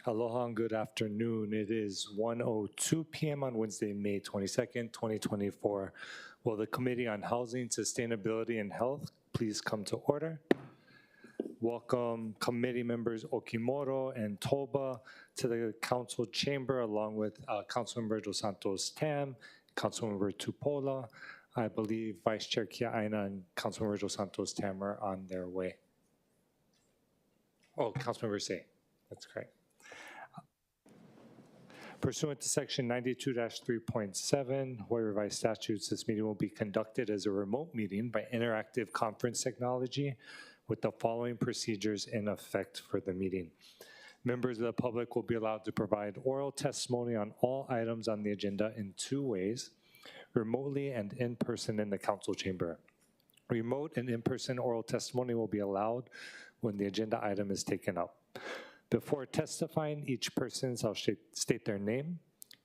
Aloha and good afternoon. It is 1:02 p.m. on Wednesday, May 22nd, 2024. Will the Committee on Housing, Sustainability, and Health please come to order? Welcome committee members Okimoto and Toba to the council chamber, along with Councilmember Dos Santos Tam, Councilmember Tupola. I believe Vice Chair Kia Aina and Councilmember Dos Santos Tam are on their way. Oh, Councilmember Say, that's correct. Pursuant to Section 92-3.7 Hawaii Revised Statutes, this meeting will be conducted as a remote meeting by interactive conference technology with the following procedures in effect for the meeting. Members of the public will be allowed to provide oral testimony on all items on the agenda in two ways, remotely and in person in the council chamber. Remote and in-person oral testimony will be allowed when the agenda item is taken up. Before testifying, each person shall state their name.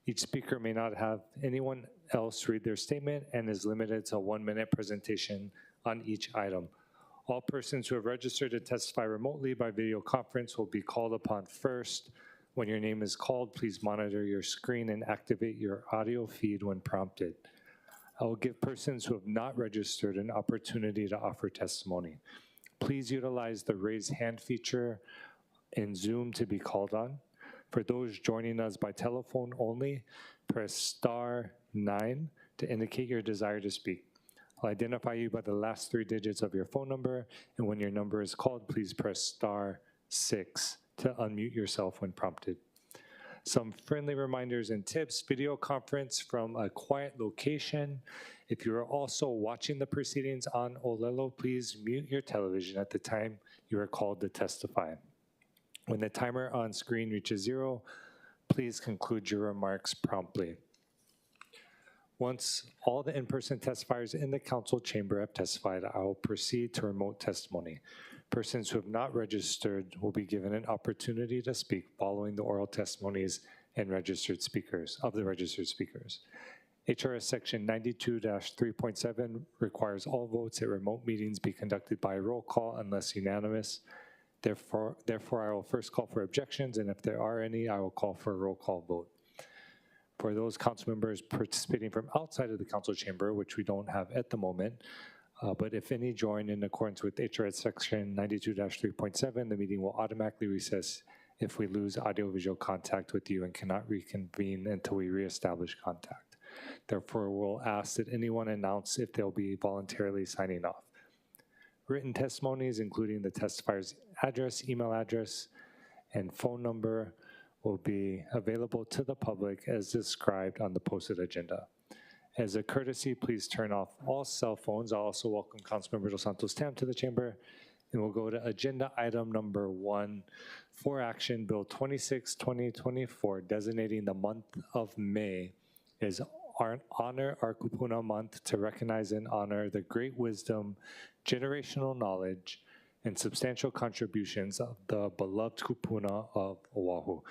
Each speaker may not have anyone else read their statement and is limited to a 1-minute presentation on each item. All persons who have registered to testify remotely by video conference will be called upon first. When your name is called, please monitor your screen and activate your audio feed when prompted. I will give persons who have not registered an opportunity to offer testimony. Please utilize the raise hand feature in Zoom to be called on. For those joining us by telephone only, press *9 to indicate your desire to speak. I'll identify you by the last 3 digits of your phone number, and when your number is called, please press *6 to unmute yourself when prompted. Some friendly reminders and tips: video conference from a quiet location. If you are also watching the proceedings on Olelo, please mute your television at the time you are called to testify. When the timer on screen reaches 0, please conclude your remarks promptly. Once all the in-person testifiers in the council chamber have testified, I will proceed to remote testimony. Persons who have not registered will be given an opportunity to speak following the oral testimonies and registered speakers. HRS Section 92-3.7 requires all votes at remote meetings be conducted by roll call unless unanimous. Therefore, I will first call for objections, and if there are any, I will call for a roll call vote. For those council members participating from outside of the council chamber, which we don't have at the moment, but if any join in accordance with HRS Section 92-3.7, the meeting will automatically recess if we lose audiovisual contact with you and cannot reconvene until we reestablish contact. Therefore, we'll ask that anyone announce if they'll be voluntarily signing off. Written testimonies, including the testifier's address, email address, and phone number, will be available to the public as described on the posted agenda. As a courtesy, please turn off all cell phones. I'll also welcome Councilmember Dos Santos Tam to the chamber, and we'll go to agenda item number 1 for action, Bill 26-2024, designating the month of May as Honor Our Kupuna Month to recognize and honor the great wisdom, generational knowledge, and substantial contributions of the beloved kupuna of Oahu.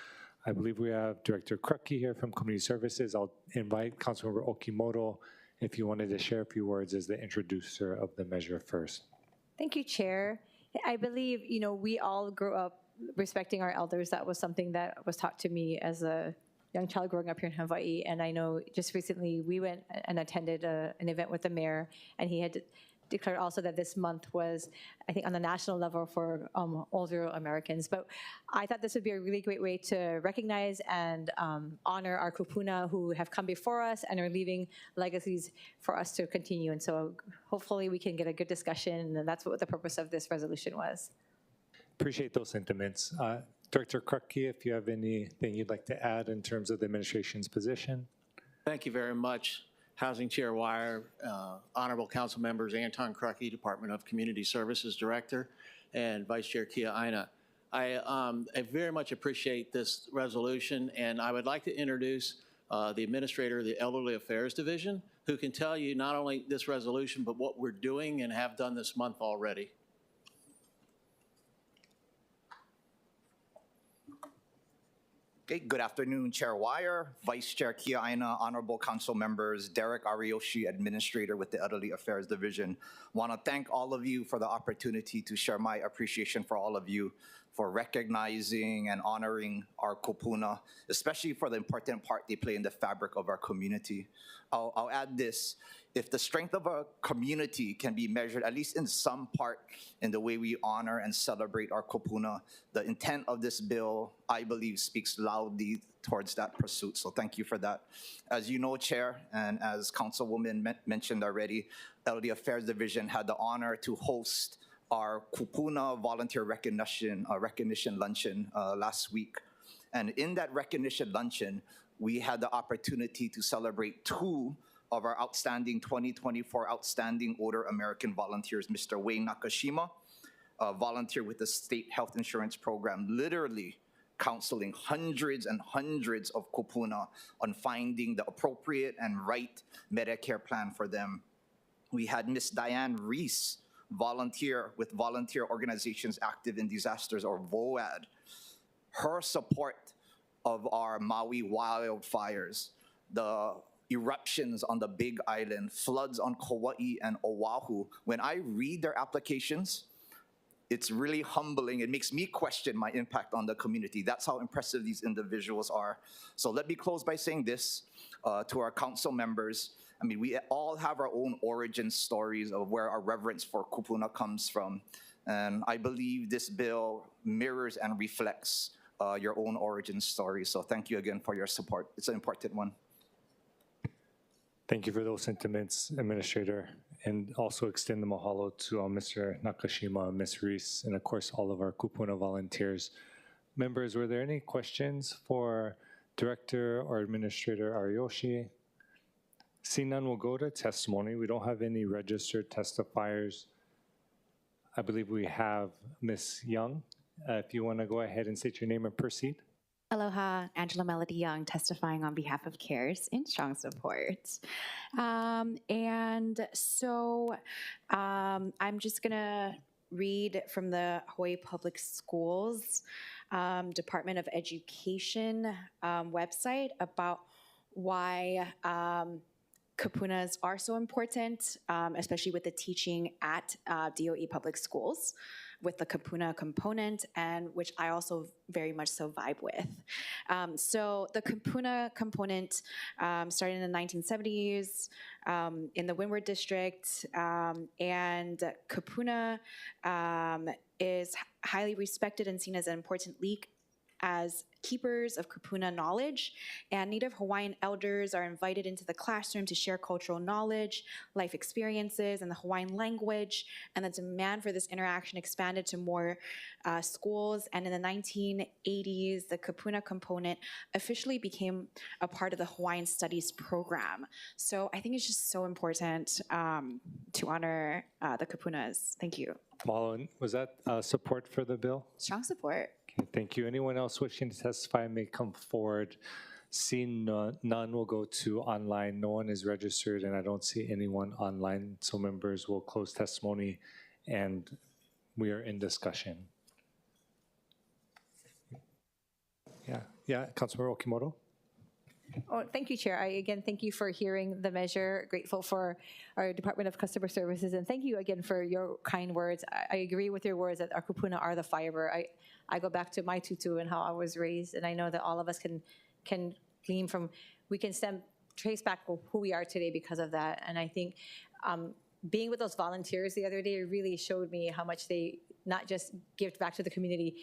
I believe we have Director Krucki here from Community Services. I'll invite Councilmember Okimoto if you wanted to share a few words as the introducer of the measure first. Thank you, Chair. I believe, we all grew up respecting our elders. That was something that was taught to me as a young child growing up here in Hawaii. And I know just recently we went and attended an event with the mayor, and he had declared also that this month was, I think, on the national level for older Americans. But I thought this would be a really great way to recognize and honor our kupuna who have come before us and are leaving legacies for us to continue. And so hopefully we can get a good discussion, and that's what the purpose of this resolution was. Appreciate those sentiments. Director Krucki, if you have anything you'd like to add in terms of the administration's position. Thank you very much. Housing Chair Wire, Honorable Council Members, Anton Krucki, Department of Community Services Director, and Vice Chair Kia Aina. I very much appreciate this resolution, and I would like to introduce the Administrator of the Elderly Affairs Division, who can tell you not only this resolution, but what we're doing and have done this month already. Okay, good afternoon, Chair Wire, Vice Chair Kia Aina, Honorable Council Members, Derek Ariyoshi, Administrator with the Elderly Affairs Division. Want to thank all of you for the opportunity to share my appreciation for all of you for recognizing and honoring our kupuna, especially for the important part they play in the fabric of our community. I'll add this. If the strength of a community can be measured, at least in some part, in the way we honor and celebrate our kupuna, the intent of this bill, I believe, speaks loudly towards that pursuit. So thank you for that. As you know, Chair, and as Councilwoman mentioned already, Elderly Affairs Division had the honor to host our kupuna volunteer recognition luncheon last week. And in that recognition luncheon, we had the opportunity to celebrate two of our outstanding 2024 Outstanding Older American volunteers, Mr. Wayne Nakashima, a volunteer with the State Health Insurance Program, literally counseling hundreds and hundreds of kupuna on finding the appropriate and right Medicare plan for them. We had Miss Diane Reese, volunteer with Volunteer Organizations Active in Disasters, or VOAD. Her support of our Maui wildfires, the eruptions on the Big Island, floods on Kauai and Oahu. When I read their applications, it's really humbling. It makes me question my impact on the community. That's how impressive these individuals are. So let me close by saying this to our council members. I mean, we all have our own origin stories of where our reverence for kupuna comes from. And I believe this bill mirrors and reflects your own origin story. So thank you again for your support. It's an important one. Thank you for those sentiments, Administrator, and also extend the mahalo to Mr. Nakashima, Ms. Reese, and of course all of our kupuna volunteers. Members, were there any questions for Director or Administrator Ariyoshi? Seeing none, we'll go to testimony. We don't have any registered testifiers. I believe we have Ms. Young. If you want to go ahead and state your name and proceed. Aloha, Angela Melody Young, testifying on behalf of CARES in strong support. I'm just gonna read from the Hawaii Public Schools Department of Education website about why kapunas are so important, especially with the teaching at DOE Public Schools, with the kapuna component, and which I also very much so vibe with. So the kapuna component started in the 1970s in the Windward District, and kapuna is highly respected and seen as an important leak as keepers of kapuna knowledge, and Native Hawaiian elders are invited into the classroom to share cultural knowledge, life experiences, and the Hawaiian language, and the demand for this interaction expanded to more schools, and in the 1980s, the kapuna component officially became a part of the Hawaiian Studies program. So I think it's just so important to honor the kapunas. Thank you. Mahalo. Was that support for the bill? Strong support. Okay, thank you. Anyone else wishing to testify may come forward. Seeing none, will go to online. No one is registered, and I don't see anyone online. So members will close testimony, and we are in discussion. Yeah, Councilmember Okimoto. Oh, thank you, Chair. Again, thank you for hearing the measure. Grateful for our Department of Customer Services, and thank you again for your kind words. I agree with your words that our kupuna are the fiber. I go back to my tutu and how I was raised, and I know that all of us can glean from, we can trace back who we are today because of that. And I think being with those volunteers the other day really showed me how much they not just give back to the community,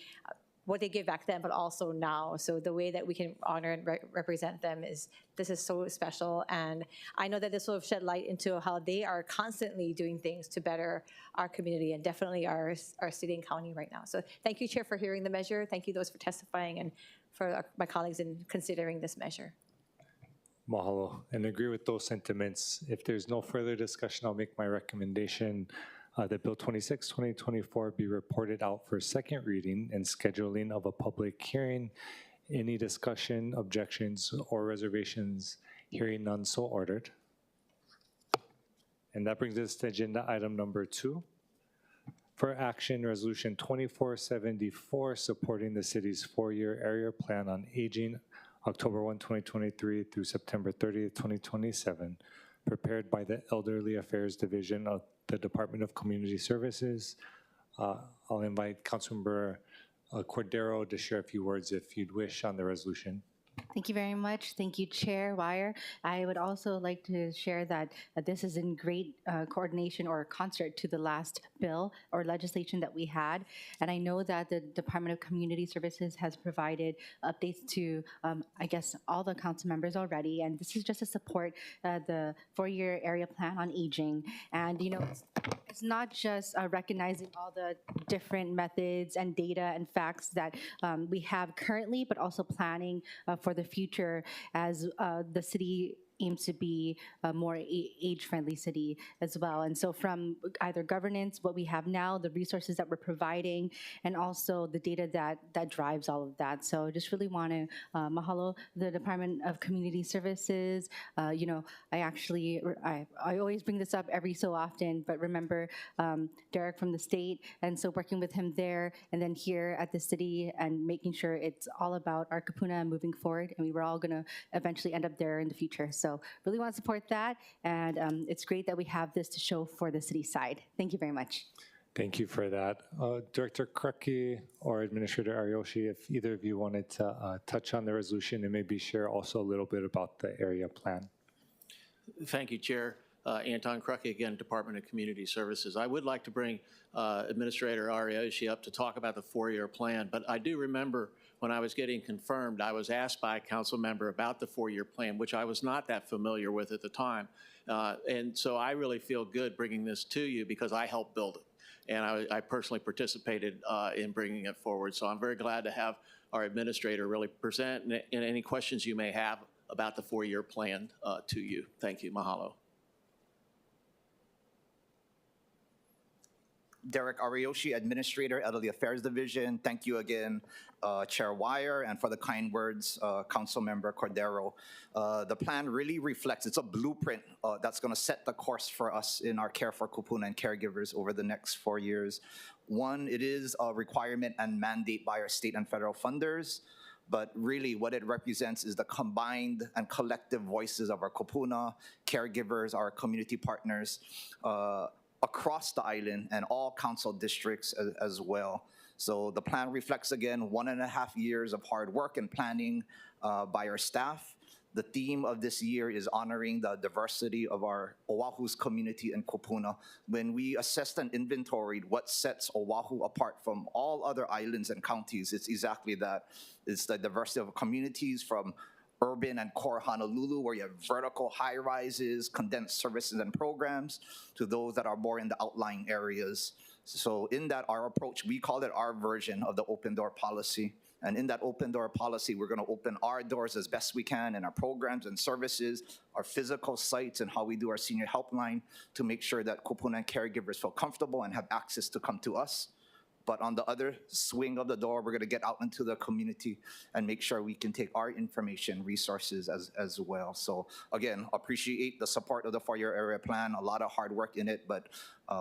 what they give back then, but also now. So the way that we can honor and represent them is so special. And I know that this will shed light into how they are constantly doing things to better our community and definitely our city and county right now. So thank you, Chair, for hearing the measure. Thank you those for testifying and for my colleagues in considering this measure. Mahalo, and agree with those sentiments. If there's no further discussion, I'll make my recommendation that Bill 26, 2024 be reported out for second reading and scheduling of a public hearing. Any discussion, objections, or reservations? Hearing none, so ordered. And that brings us to agenda item number 2. For action, Resolution 2474, supporting the city's four-year area plan on aging, October 1, 2023 through September 30th, 2027, prepared by the Elderly Affairs Division of the Department of Community Services. I'll invite Councilmember Cordero to share a few words if you'd wish on the resolution. Thank you very much. Thank you, Chair Wire. I would also like to share that this is in great coordination or concert to the last bill or legislation that we had. And I know that the Department of Community Services has provided updates to, I guess, all the council members already. And this is just to support the four-year area plan on aging. And, you know, it's not just recognizing all the different methods and data and facts that we have currently, but also planning for the future as the city aims to be a more age-friendly city as well. And so from either governance, what we have now, the resources that we're providing, and also the data that drives all of that. So just really want to mahalo the Department of Community Services. You know, I always bring this up every so often, but remember Derek from the state, and so working with him there, and then here at the city, and making sure it's all about our kapuna moving forward. I mean, we're all going to eventually end up there in the future. So really want to support that, and it's great that we have this to show for the city side. Thank you very much. Thank you for that. Director Krucky or Administrator Ariyoshi, if either of you wanted to touch on the resolution and maybe share also a little bit about the area plan. Thank you, Chair. Anton Krucky, again, Department of Community Services. I would like to bring Administrator Ariyoshi up to talk about the four-year plan, but I do remember when I was getting confirmed, I was asked by a council member about the four-year plan, which I was not that familiar with at the time. And so I really feel good bringing this to you because I helped build it. And I personally participated in bringing it forward. So I'm very glad to have our administrator really present and any questions you may have about the four-year plan to you. Thank you. Mahalo. Derek Ariyoshi, Administrator, Elderly Affairs Division. Thank you again, Chair Wire, and for the kind words, Councilmember Cordero. The plan really reflects, it's a blueprint that's going to set the course for us in our care for kupuna and caregivers over the next 4 years. One, it is a requirement and mandate by our state and federal funders, but really what it represents is the combined and collective voices of our kupuna, caregivers, our community partners, across the island and all council districts as well. So the plan reflects, again, 1.5 years of hard work and planning by our staff. The theme of this year is honoring the diversity of our Oahu's community and kupuna. When we assessed and inventoried what sets Oahu apart from all other islands and counties, it's exactly that. It's the diversity of communities from urban and core Honolulu, where you have vertical high-rises, condensed services and programs, to those that are more in the outlying areas. So in that, our approach, we call it our version of the open door policy. And in that open door policy, we're going to open our doors as best we can in our programs and services, our physical sites, and how we do our senior helpline to make sure that kupuna and caregivers feel comfortable and have access to come to us. But on the other swing of the door, we're going to get out into the community and make sure we can take our information, resources as well. So again, appreciate the support of the four-year area plan. A lot of hard work in it, but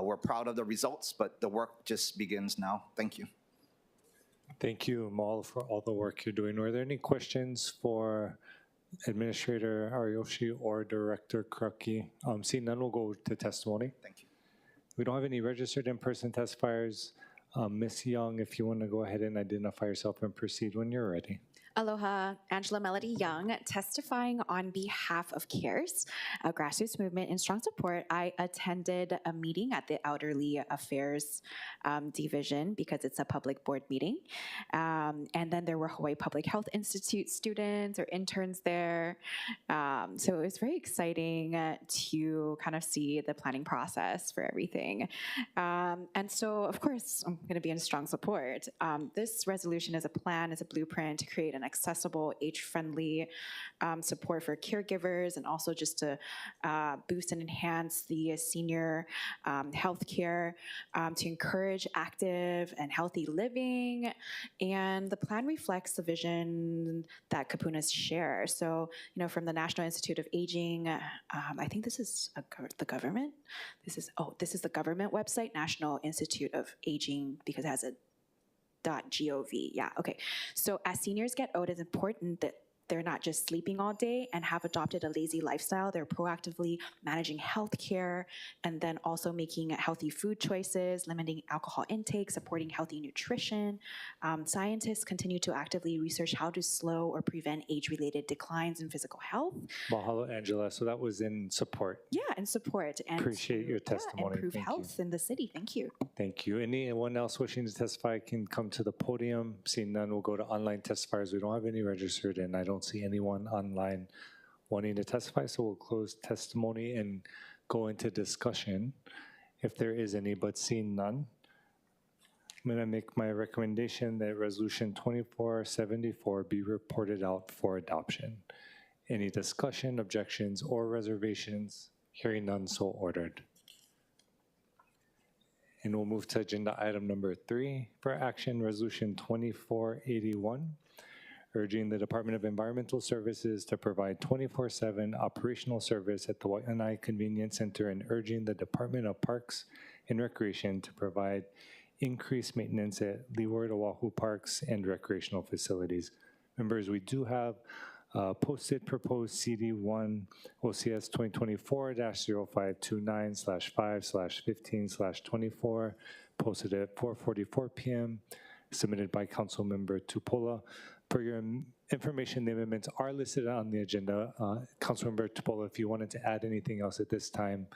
we're proud of the results, but the work just begins now. Thank you. Thank you, Mal, for all the work you're doing. Are there any questions for Administrator Ariyoshi or Director Krucky? Seeing none, we'll go to testimony. Thank you. We don't have any registered in-person testifiers. Ms. Young, if you want to go ahead and identify yourself and proceed when you're ready. Aloha, Angela Melody Young, testifying on behalf of CARES, a grassroots movement in strong support. I attended a meeting at the Elderly Affairs Division because it's a public board meeting. And then there were Hawaii Public Health Institute students or interns there. So it was very exciting to kind of see the planning process for everything. And so, of course, I'm going to be in strong support. This resolution is a plan, is a blueprint to create an and accessible, age-friendly support for caregivers, and also just to boost and enhance the senior healthcare, to encourage active and healthy living. And the plan reflects the vision that Kapunas share. So, from the National Institute of Aging, I think this is the government. This is the government website, National Institute of Aging, because it has a .gov. Yeah, okay. So as seniors get old, it's important that they're not just sleeping all day and have adopted a lazy lifestyle. They're proactively managing healthcare and then also making healthy food choices, limiting alcohol intake, supporting healthy nutrition. Scientists continue to actively research how to slow or prevent age-related declines in physical health. Mahalo, Angela. So that was in support. Yeah, and support. And Appreciate your testimony. improve Thank health in the city. Thank you. Thank you. Anyone else wishing to testify can come to the podium. Seeing none, we'll go to online testifiers. We don't have any registered, and I don't see anyone online wanting to testify, so we'll close testimony and go into discussion if there is any, but seeing none, I'm going to make my recommendation that Resolution 2474 be reported out for adoption. Any discussion, objections, or reservations? Hearing none, so ordered. And we'll move to agenda item number 3 for action, Resolution 2481, urging the Department of Environmental Services to provide 24/7 operational service at the Waianae Convenience Center and urging the Department of Parks and Recreation to provide increased maintenance at Leeward Oahu parks and recreational facilities. Members, we do have posted proposed CD1 OCS 2024-0529/5/15/24, posted at 4:44 p.m., submitted by Councilmember Tupola. For your information, the amendments are listed on the agenda. Councilmember Tupola, if you wanted to add anything else at this time,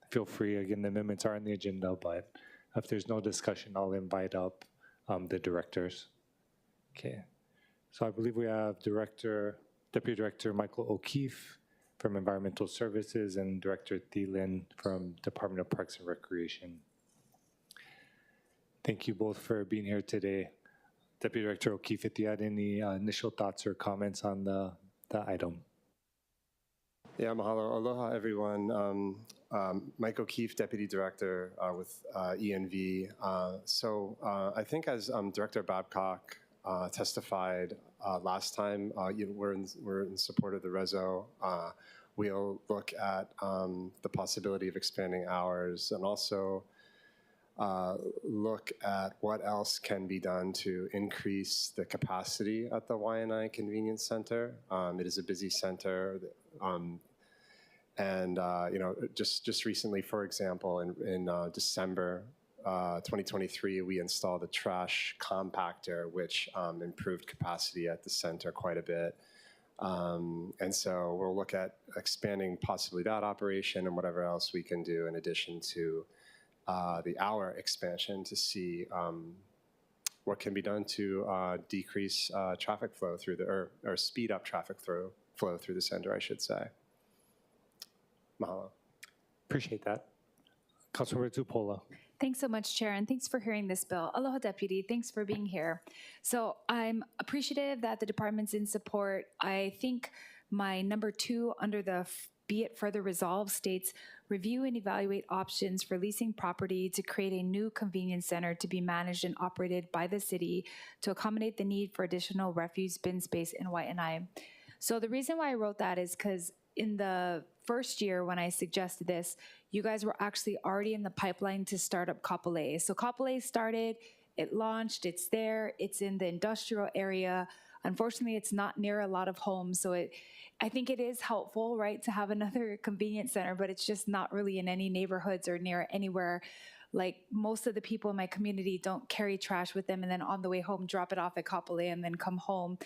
feel free. Again, the amendments are on the agenda, but if there's no discussion, I'll invite up the directors. Okay. So I believe we have Deputy Director Michael O'Keefe from Environmental Services and Director Thielen from Department of Parks and Recreation. Thank you both for being here today. Deputy Director O'Keefe, if you had any initial thoughts or comments on the item. Yeah, mahalo. Aloha, everyone. Mike O'Keefe, Deputy Director with ENV. I think as Director Babcock testified last time, we're in support of the reso. We'll look at the possibility of expanding hours and also look at what else can be done to increase the capacity at the Waianae Convenience Center. It is a busy center, just recently, for example, in December 2023, we installed a trash compactor, which improved capacity at the center quite a bit. And so we'll look at expanding possibly that operation and whatever else we can do in addition to the hour expansion to see what can be done to decrease traffic flow through or speed up traffic flow through the center, I should say. Mahalo. Appreciate that. Councilmember Tupola. Thanks so much, Chair, and thanks for hearing this bill. Aloha, Deputy. Thanks for being here. So I'm appreciative that the department's in support. I think my number 2 under the be it further resolved states, review and evaluate options for leasing property to create a new convenience center to be managed and operated by the city to accommodate the need for additional refuse bin space in Waianae. So the reason why I wrote that is because in the first year when I suggested this, you guys were actually already in the pipeline to start up Kapolei. So Kapolei started, it launched, it's there, it's in the industrial area. Unfortunately, it's not near a lot of homes, so I think it is helpful, right, to have another convenience center, but it's just not really in any neighborhoods or near anywhere. Like most of the people in my community don't carry trash with them and then on the way home drop it off at Kapolei and then come home.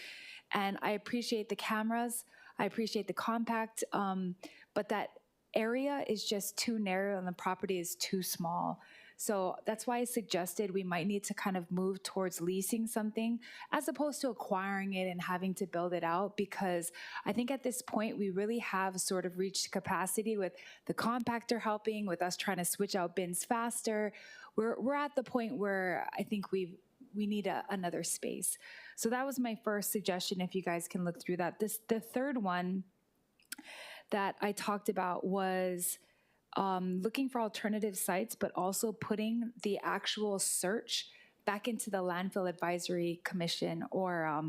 And I appreciate the cameras, I appreciate the compact, but that area is just too narrow and the property is too small. So that's why I suggested we might need to kind of move towards leasing something as opposed to acquiring it and having to build it out, because I think at this point we really have sort of reached capacity with the compactor helping, with us trying to switch out bins faster. We're at the point where I think we've we need another space. So that was my first suggestion, if you guys can look through that. The third one that I talked about was looking for alternative sites, but also putting the actual search back into the Landfill Advisory Commission or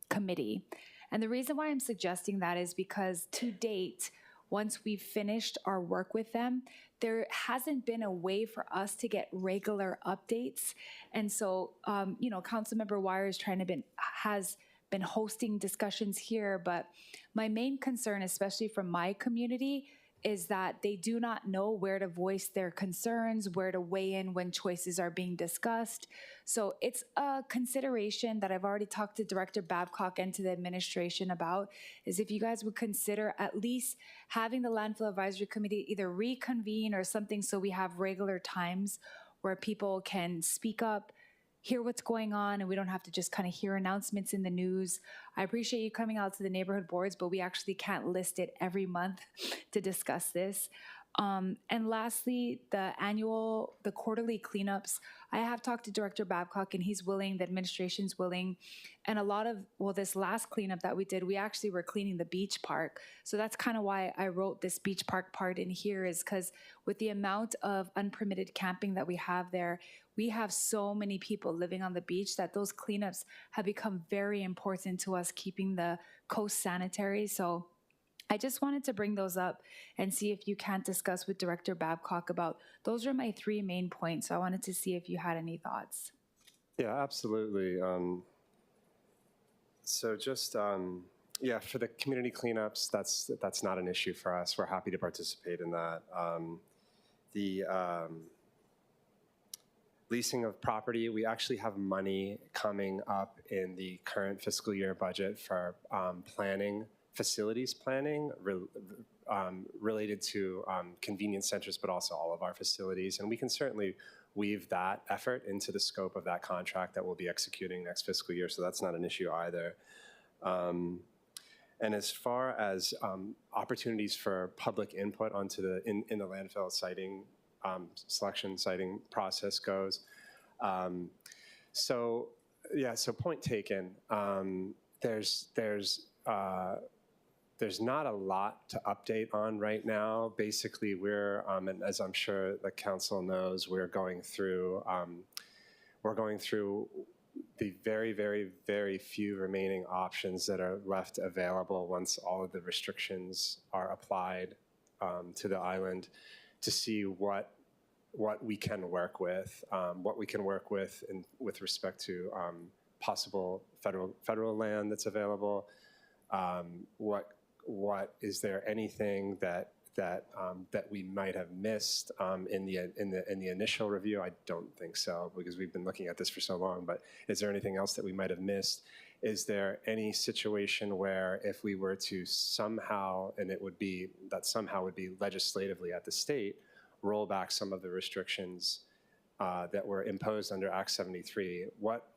committee. And the reason why I'm suggesting that is because to date, once we've finished our work with them, there hasn't been a way for us to get regular updates. And so, Councilmember Wire has been hosting discussions here, but my main concern, especially from my community, is that they do not know where to voice their concerns, where to weigh in when choices are being discussed. So it's a consideration that I've already talked to Director Babcock and to the administration about, is if you guys would consider at least having the Landfill Advisory Committee either reconvene or something, so we have regular times where people can speak up, hear what's going on, and we don't have to just kind of hear announcements in the news. I appreciate you coming out to the neighborhood boards, but we actually can't list it every month to discuss this. And lastly, the quarterly cleanups. I have talked to Director Babcock, and he's willing, the administration's willing. And this last cleanup that we did, we actually were cleaning the beach park. So that's kind of why I wrote this beach park part in here, is because with the amount of unpermitted camping that we have there, we have so many people living on the beach that those cleanups have become very important to us, keeping the coast sanitary. So I just wanted to bring those up and see if you can discuss with Director Babcock about, those are my three main points. So I wanted to see if you had any thoughts. Yeah, absolutely. So just, for the community cleanups, that's not an issue for us. We're happy to participate in that. The leasing of property, we actually have money coming up in the current fiscal year budget for facilities planning related to convenience centers, but also all of our facilities. And we can certainly weave that effort into the scope of that contract that we'll be executing next fiscal year. So that's not an issue either. And as far as opportunities for public input onto in the landfill siting selection siting process goes, so point taken. There's not a lot to update on right now. Basically, we're, and as I'm sure the council knows, we're going through the very, very, very few remaining options that are left available once all of the restrictions are applied to the island, to see what we can work with, with respect to possible federal land that's available. What is there anything that we might have missed in the initial review? I don't think so, because we've been looking at this for so long. But is there anything else that we might have missed? Is there any situation where if we were to somehow, and it would be legislatively at the state, roll back some of the restrictions that were imposed under Act 73, what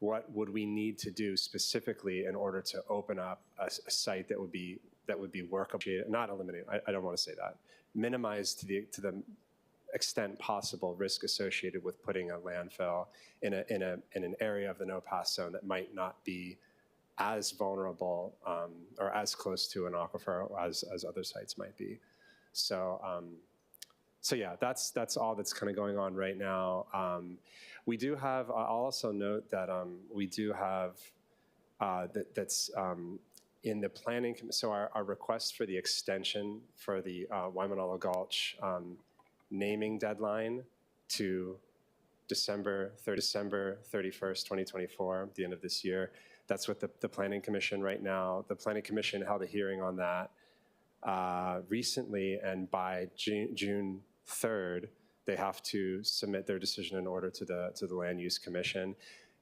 would we need to do specifically in order to open up a site that would be workable? Not eliminate. I don't want to say that. Minimize to the extent possible risk associated with putting a landfill in an area of the no pass zone that might not be as vulnerable or as close to an aquifer as other sites might be. So yeah, that's all that's kind of going on right now. We do have, I'll also note that we do have, that's in the planning, so our request for the extension for the Waimanalo Gulch naming deadline to December 31st, 2024, the end of this year. That's what the Planning Commission right now, the Planning Commission held a hearing on that recently, and by June 3rd, they have to submit their decision in order to the Land Use Commission.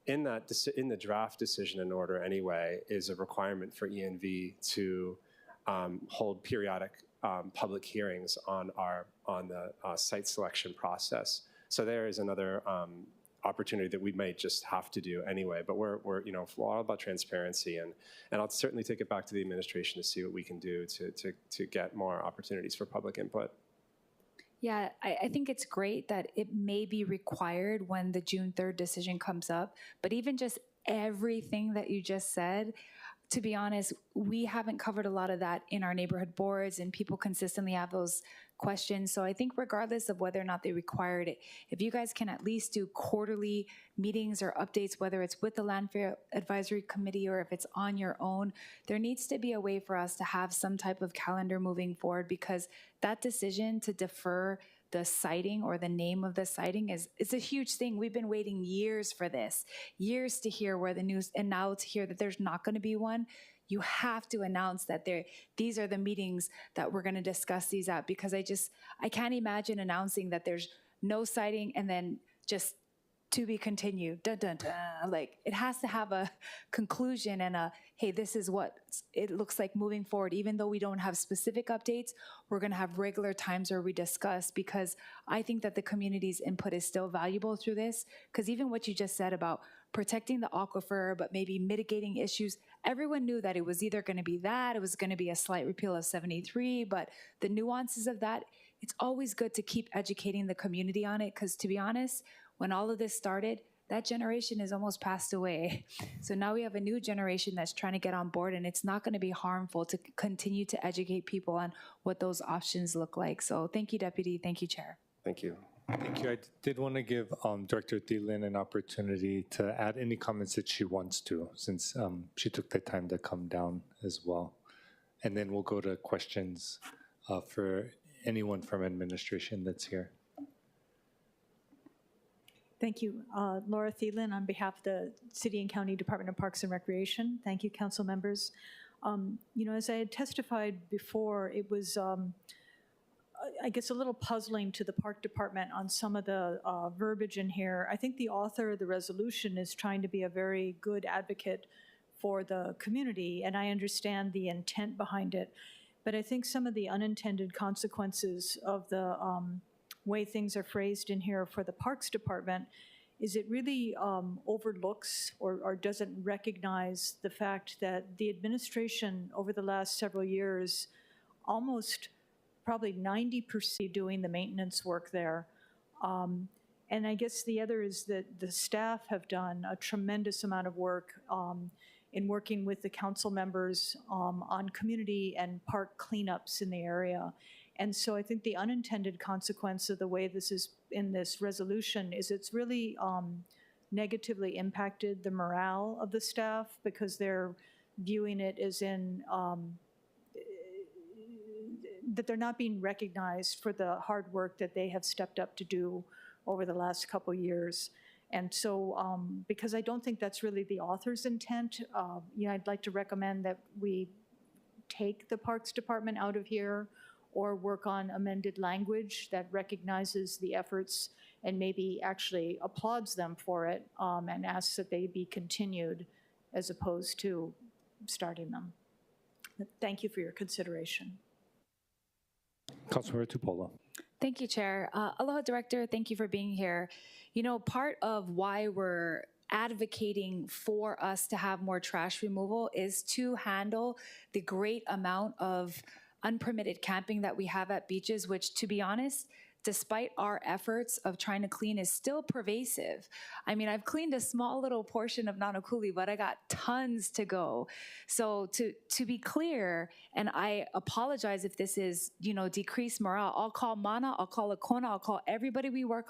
In the draft decision in order anyway is a requirement for ENV to hold periodic public hearings on the site selection process. So there is another opportunity that we might just have to do anyway. But we're all about transparency, and I'll certainly take it back to the administration to see what we can do to get more opportunities for public input. Yeah, I think it's great that it may be required when the June 3rd decision comes up, but even just everything that you just said, to be honest, we haven't covered a lot of that in our neighborhood boards, and people consistently have those questions. So I think regardless of whether or not they required it, if you guys can at least do quarterly meetings or updates, whether it's with the Landfill Advisory Committee or if it's on your own, there needs to be a way for us to have some type of calendar moving forward, because that decision to defer the siting or the name of the siting is a huge thing. We've been waiting years for this, years to hear where the news, and now to hear that there's not going to be one. You have to announce that these are the meetings that we're going to discuss these at, because I can't imagine announcing that there's no siting and then just to be continued. Dun, dun, dun. Like, it has to have a conclusion and hey, this is what it looks like moving forward. Even though we don't have specific updates, we're going to have regular times where we discuss, because I think that the community's input is still valuable through this. Because even what you just said about protecting the aquifer, but maybe mitigating issues, everyone knew that it was either going to be that, it was going to be a slight repeal of 73, but the nuances of that, it's always good to keep educating the community on it, because to be honest, when all of this started, that generation is almost passed away. So now we have a new generation that's trying to get on board, and it's not going to be harmful to continue to educate people on what those options look like. So thank you, Deputy. Thank you, Chair. Thank you. Thank you. I did want to give Director Thielen an opportunity to add any comments that she wants to, since she took the time to come down as well. And then we'll go to questions for anyone from administration that's here. Thank you. Laura Thielen on behalf of the City and County Department of Parks and Recreation. Thank you, council members. As I had testified before, it was, I guess, a little puzzling to the Park Department on some of the verbiage in here. I think the author of the resolution is trying to be a very good advocate for the community, and I understand the intent behind it. But I think some of the unintended consequences of the way things are phrased in here for the Parks Department is it really overlooks or doesn't recognize the fact that the administration over the last several years, almost probably 90% doing the maintenance work there. And I guess the other is that the staff have done a tremendous amount of work in working with the council members on community and park cleanups in the area. And so I think the unintended consequence of the way this is in this resolution is it's really negatively impacted the morale of the staff, because they're viewing it as in that they're not being recognized for the hard work that they have stepped up to do over the last couple years. And so because I don't think that's really the author's intent, I'd like to recommend that we take the Parks Department out of here, or work on amended language that recognizes the efforts and maybe actually applauds them for it, and asks that they be continued as opposed to starting them. Thank you for your consideration. Councilmember Tupola. Thank you, Chair. Aloha, Director. Thank you for being here. Part of why we're advocating for us to have more trash removal is to handle the great amount of unpermitted camping that we have at beaches, which, to be honest, despite our efforts of trying to clean, is still pervasive. I mean, I've cleaned a small little portion of Nanakuli, but I got tons to go. So to be clear, and I apologize if this is, decreased morale, I'll call Mana, I'll call Akona, I'll call everybody we work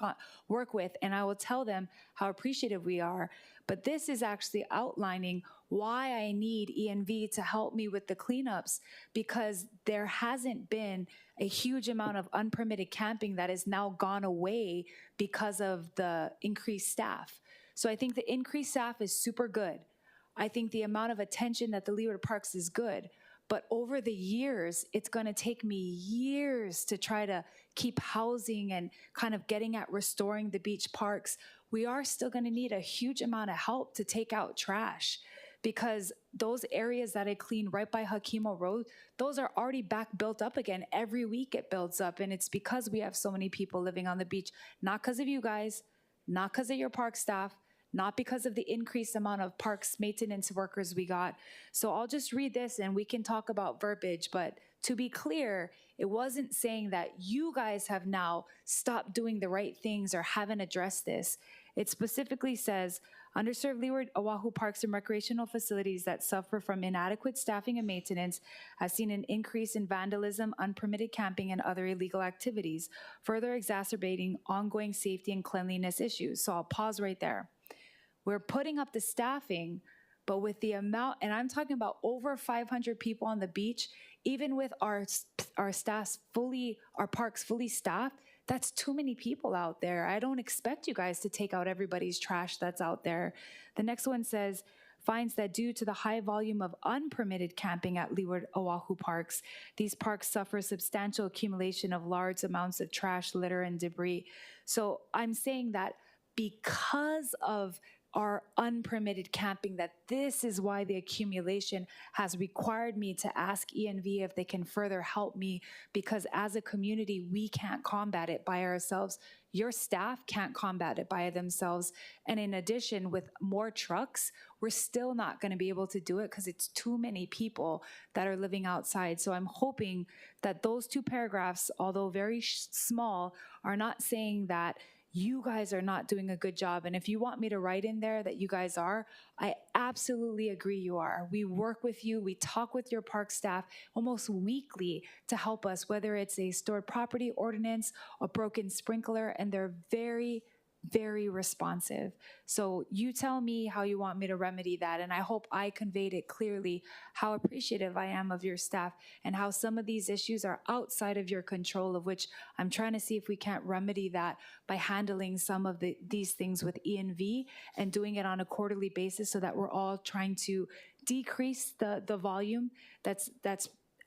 with, and I will tell them how appreciative we are. But this is actually outlining why I need ENV to help me with the cleanups, because there hasn't been a huge amount of unpermitted camping that has now gone away because of the increased staff. So I think the increased staff is super good. I think the amount of attention that the Leeward Parks is good. But over the years, it's going to take me years to try to keep housing and kind of getting at restoring the beach parks. We are still going to need a huge amount of help to take out trash, because those areas that I clean right by Hakimo Road, those are already back built up again. Every week it builds up, and it's because we have so many people living on the beach, not because of you guys, not because of your park staff, not because of the increased amount of parks maintenance workers we got. So I'll just read this and we can talk about verbiage, but To be clear, it wasn't saying that you guys have now stopped doing the right things or haven't addressed this. It specifically says, underserved Leeward Oahu parks and recreational facilities that suffer from inadequate staffing and maintenance has seen an increase in vandalism, unpermitted camping, and other illegal activities, further exacerbating ongoing safety and cleanliness issues. So I'll pause right there. We're putting up the staffing, but with the amount, and I'm talking about over 500 people on the beach, even with our staffs fully, our parks fully staffed, that's too many people out there. I don't expect you guys to take out everybody's trash that's out there. The next one says, finds that due to the high volume of unpermitted camping at Leeward Oahu parks, these parks suffer substantial accumulation of large amounts of trash, litter, and debris. So I'm saying that because of our unpermitted camping, that this is why the accumulation has required me to ask ENV if they can further help me, because as a community, we can't combat it by ourselves. Your staff can't combat it by themselves. And in addition, with more trucks, we're still not going to be able to do it because it's too many people that are living outside. So I'm hoping that those two paragraphs, although very small, are not saying that you guys are not doing a good job. And if you want me to write in there that you guys are, I absolutely agree you are. We work with you. We talk with your park staff almost weekly to help us, whether it's a stored property ordinance, a broken sprinkler, and they're very, very responsive. So you tell me how you want me to remedy that, and I hope I conveyed it clearly how appreciative I am of your staff and how some of these issues are outside of your control, of which I'm trying to see if we can't remedy that by handling some of these things with ENV and doing it on a quarterly basis so that we're all trying to decrease the volume that's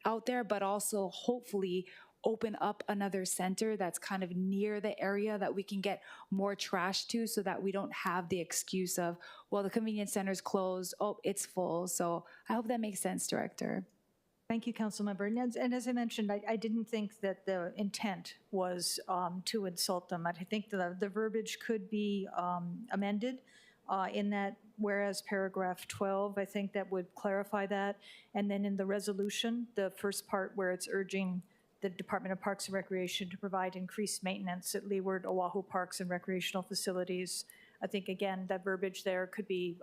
out there, but also hopefully open up another center that's kind of near the area that we can get more trash to, so that we don't have the excuse of, well, the convenience center's closed, oh, it's full. So I hope that makes sense, Director. Thank you, Councilmember. And as I mentioned, I didn't think that the intent was to insult them. I think the verbiage could be amended in that whereas paragraph 12, I think that would clarify that. And then in the resolution, the first part where it's urging the Department of Parks and Recreation to provide increased maintenance at Leeward Oahu parks and recreational facilities. I think, again, that verbiage there could be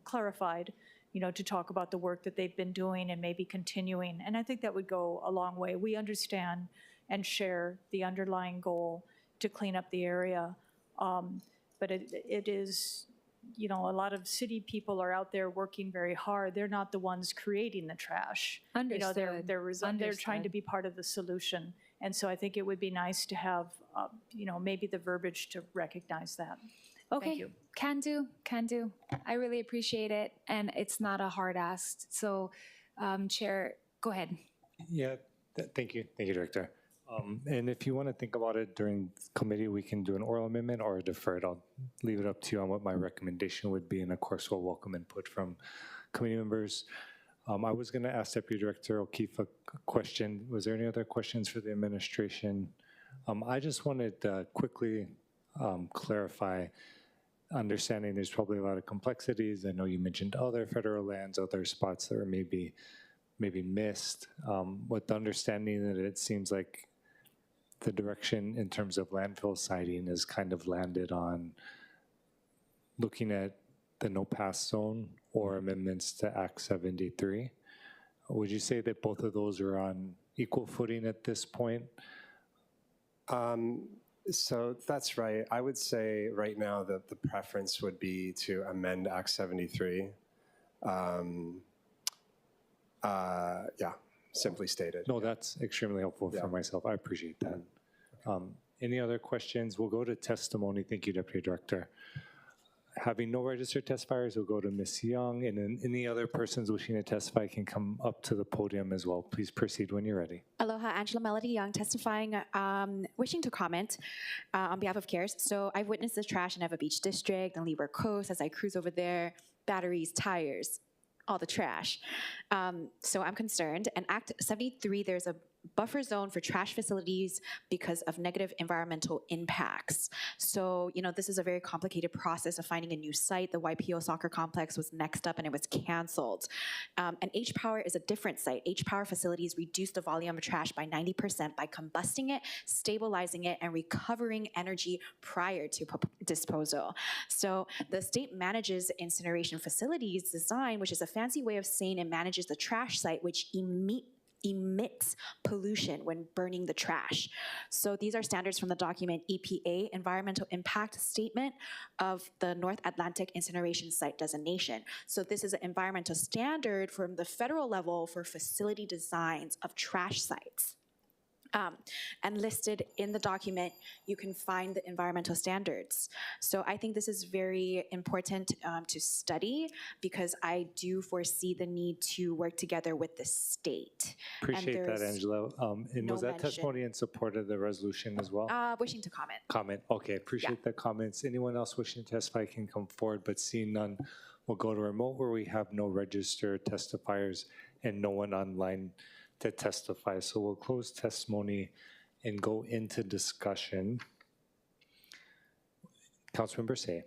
clarified, to talk about the work that they've been doing and maybe continuing. And I think that would go a long way. We understand and share the underlying goal to clean up the area. But it is, a lot of city people are out there working very hard. They're not the ones creating the trash. Understood. They're trying to be part of the solution. And so I think it would be nice to have, maybe the verbiage to recognize that. Okay, Thank you. Can do. I really appreciate it, and it's not a hard ask. So, Chair, go ahead. Yeah, thank you, Director. And if you want to think about it during committee, we can do an oral amendment or defer it. I'll leave it up to you on what my recommendation would be, and of course, we'll welcome input from committee members. I was going to ask Deputy Director O'Keefe a question. Was there any other questions for the administration? I just wanted to quickly clarify, understanding there's probably a lot of complexities. I know you mentioned other federal lands, other spots that are maybe missed, with the understanding that it seems like the direction in terms of landfill siting is kind of landed on looking at the no pass zone or amendments to Act 73. Would you say that both of those are on equal footing at this point? So that's right. I would say right now that the preference would be to amend Act 73. Yeah, simply stated. No, that's extremely helpful for myself. I appreciate that. Any other questions? We'll go to testimony. Thank you, Deputy Director. Having no registered testifiers, we'll go to Ms. Young, and then any other persons wishing to testify can come up to the podium as well. Please proceed when you're ready. Aloha, Angela Melody Young, testifying, wishing to comment on behalf of CARES. So I've witnessed the trash in Ewa Beach District and Leeward Coast as I cruise over there, batteries, tires, all the trash. So I'm concerned. And Act 73, there's a buffer zone for trash facilities because of negative environmental impacts. So, this is a very complicated process of finding a new site. The YPO soccer complex was next up and it was canceled. And H-Power is a different site. H-Power facilities reduce the volume of trash by 90% by combusting it, stabilizing it, and recovering energy prior to disposal. So the state manages incineration facilities design, which is a fancy way of saying it manages the trash site, which emits pollution when burning the trash. So these are standards from the document EPA, Environmental Impact Statement of the North Atlantic Incineration Site Designation. So this is an environmental standard from the federal level for facility designs of trash sites. And listed in the document, you can find the environmental standards. So I think this is very important to study because I do foresee the need to work together with the state. Appreciate that, Angela. And was that testimony in support of the resolution as well? Wishing to comment. Comment. Okay, appreciate the comments. Anyone else wishing to testify can come forward, but seeing none, we'll go to remote where we have no registered testifiers and no one online to testify. So we'll close testimony and go into discussion. Councilmember Say.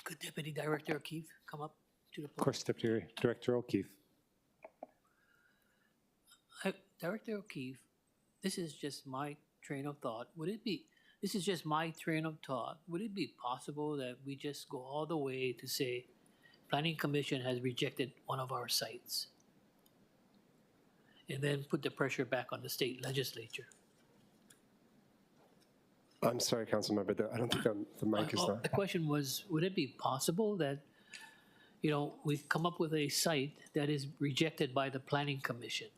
Could Deputy Director O'Keefe come up to the podium? Of course, Deputy Director O'Keefe. Director O'Keefe, this is just my train of thought. Would it be possible that we just go all the way to say Planning Commission has rejected one of our sites? And then put the pressure back on the state legislature. I'm sorry, Councilmember, I don't think the mic is on. The question was, would it be possible that, we've come up with a site that is rejected by the Planning Commission?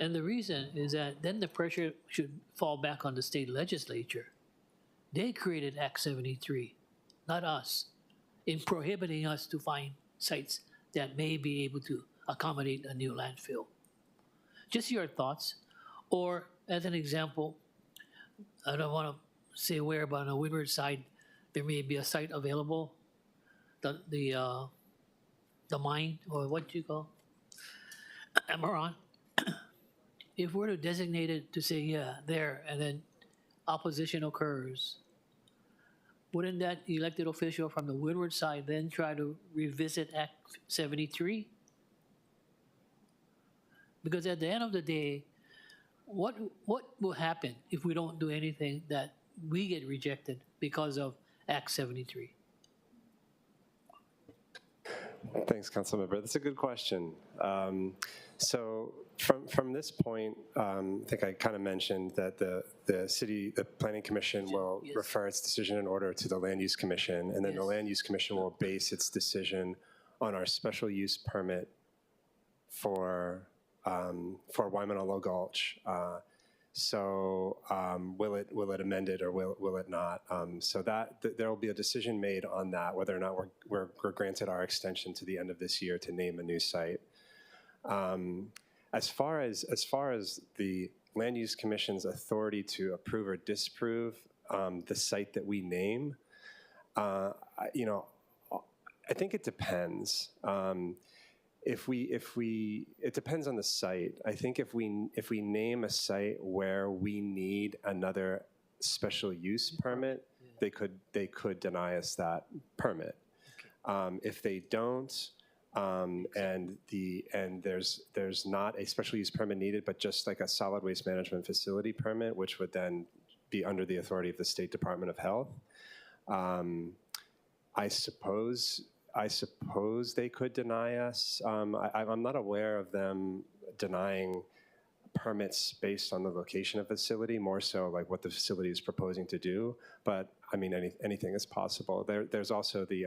And the reason is that then the pressure should fall back on the state legislature. They created Act 73, not us, in prohibiting us to find sites that may be able to accommodate a new landfill. Just your thoughts. Or as an example, I don't want to say where, but on the windward side, there may be a site available. The mine, or what do you call Amaron. If we're to designate it to say, yeah, there, and then opposition occurs, wouldn't that elected official from the windward side then try to revisit Act 73? Because at the end of the day, what will happen if we don't do anything that we get rejected because of Act 73? Thanks, Councilmember. That's a good question. So from this point, I think I kind of mentioned that the Planning Commission will refer its decision and order to the Land Use Commission, and then the Land Use Commission will base its decision on our special use permit for Waimanalo Gulch. Will it amend it or will it not? So there will be a decision made on that, whether or not we're granted our extension to the end of this year to name a new site. As far as the Land Use Commission's authority to approve or disapprove the site that we name, I think it depends. It depends on the site. I think if we name a site where we need another special use permit, they could deny us that permit. If they don't, and there's not a special use permit needed, but just like a solid waste management facility permit, which would then be under the authority of the State Department of Health, I suppose they could deny us. I'm not aware of them denying permits based on the location of the facility, more so like what the facility is proposing to do. But I mean, anything is possible. There's also the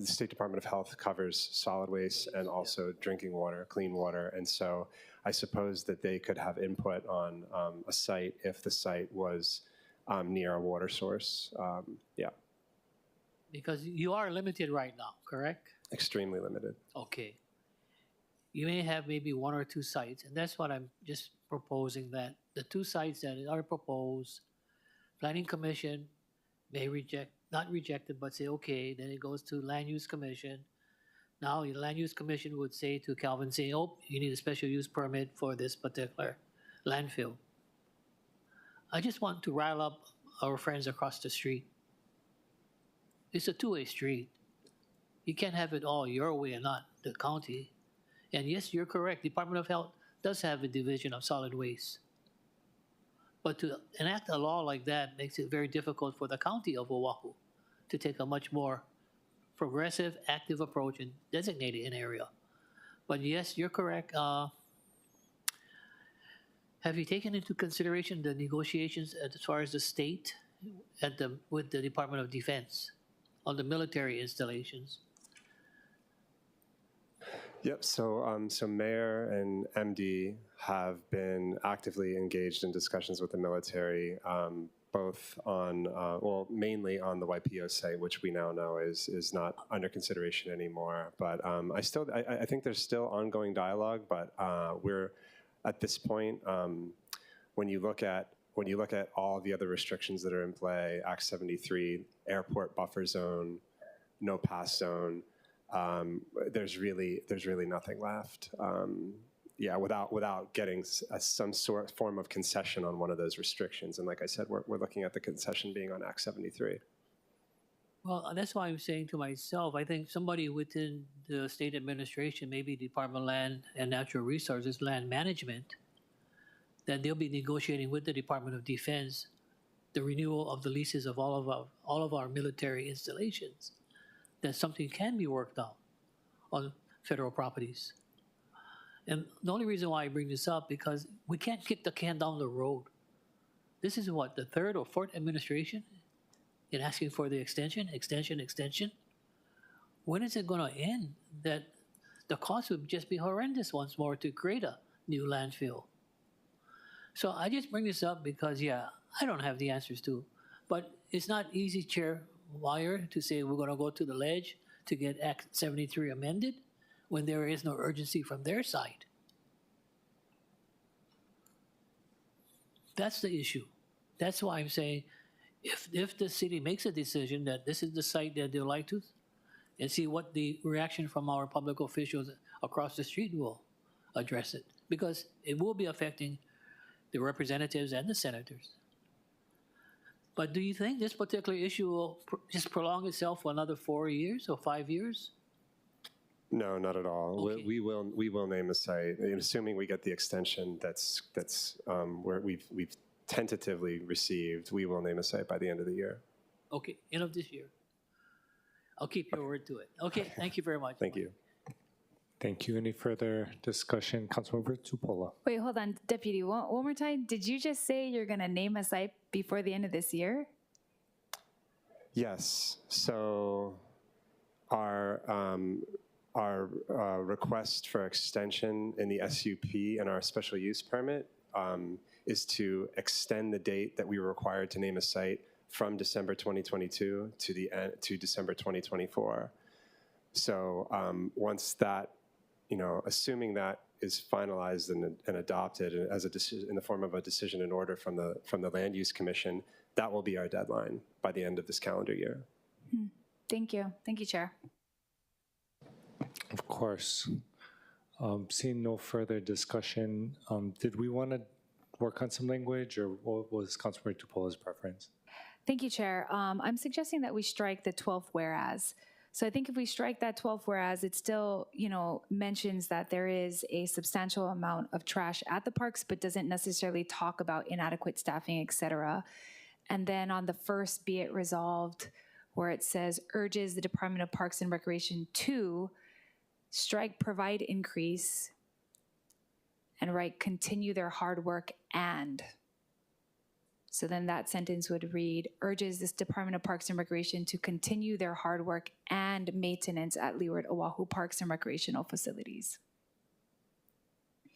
State Department of Health covers solid waste and also drinking water, clean water. And so I suppose that they could have input on a site if the site was near a water source. Yeah. Because you are limited right now, correct? Extremely limited. Okay. You may have maybe one or two sites, and that's what I'm just proposing, that the two sites that are proposed, Planning Commission may not reject it, but say, okay, then it goes to Land Use Commission. Now, the Land Use Commission would say to Calvin, say, oh, you need a special use permit for this particular landfill. I just want to rile up our friends across the street. It's a two-way street. You can't have it all your way and not the county. And yes, you're correct. Department of Health does have a division of solid waste. But to enact a law like that makes it very difficult for the county of Oahu to take a much more progressive, active approach in designating an area. But yes, you're correct. Have you taken into consideration the negotiations as far as the state with the Department of Defense on the military installations? Yep. So Mayor and MD have been actively engaged in discussions with the military, both on, well, mainly on the YPO site, which we now know is not under consideration anymore. But I think there's still ongoing dialogue. But we're at this point, when you look at all the other restrictions that are in play, Act 73, airport buffer zone, no pass zone. There's really nothing left. Without getting some form of concession on one of those restrictions. And like I said, we're looking at the concession being on Act 73. Well, that's why I'm saying to myself, I think somebody within the state administration, maybe Department of Land and Natural Resources, Land Management, that they'll be negotiating with the Department of Defense the renewal of the leases of all of our military installations. That something can be worked out on federal properties. And the only reason why I bring this up, because we can't kick the can down the road. This is what, the third or fourth administration in asking for the extension. When is it going to end? That the cost would just be horrendous once more to create a new landfill. So I just bring this up because, yeah, I don't have the answers to, but it's not easy, Chair Wire, to say we're going to go to the ledge to get Act 73 amended when there is no urgency from their side. That's the issue. That's why I'm saying if the city makes a decision that this is the site that they'd like to, and see what the reaction from our public officials across the street will address it, because it will be affecting the representatives and the senators. But do you think this particular issue will just prolong itself for another 4 years or 5 years? No, not at all. Okay. We will name a site, and assuming we get the extension that's where we've tentatively received. We will name a site by the end of the year. Okay, end of this year. I'll keep your word to it. Okay, thank you very much. Thank you. Thank you. Any further discussion? Councilmember Tupola. Wait, hold on, Deputy, one more time. Did you just say you're going to name a site before the end of this year? Yes. So our request for extension in the SUP and our special use permit is to extend the date that we were required to name a site from December 2022 to December 2024. So once that, assuming that is finalized and adopted as a decision in the form of a decision in order from the Land Use Commission, that will be our deadline by the end of this calendar year. Thank you. Thank you, Chair. Of course. Seeing no further discussion, did we want to work on some language, or what was Councilmember Tupola's preference? Thank you, Chair. I'm suggesting that we strike the 12th whereas. So I think if we strike that 12th whereas, it still, mentions that there is a substantial amount of trash at the parks, but doesn't necessarily talk about inadequate staffing, et cetera. And then on the first, be it resolved, where it says urges the Department of Parks and Recreation to strike provide increase and write continue their hard work and. So then that sentence would read, urges this Department of Parks and Recreation to continue their hard work and maintenance at Leeward Oahu Parks and Recreational Facilities.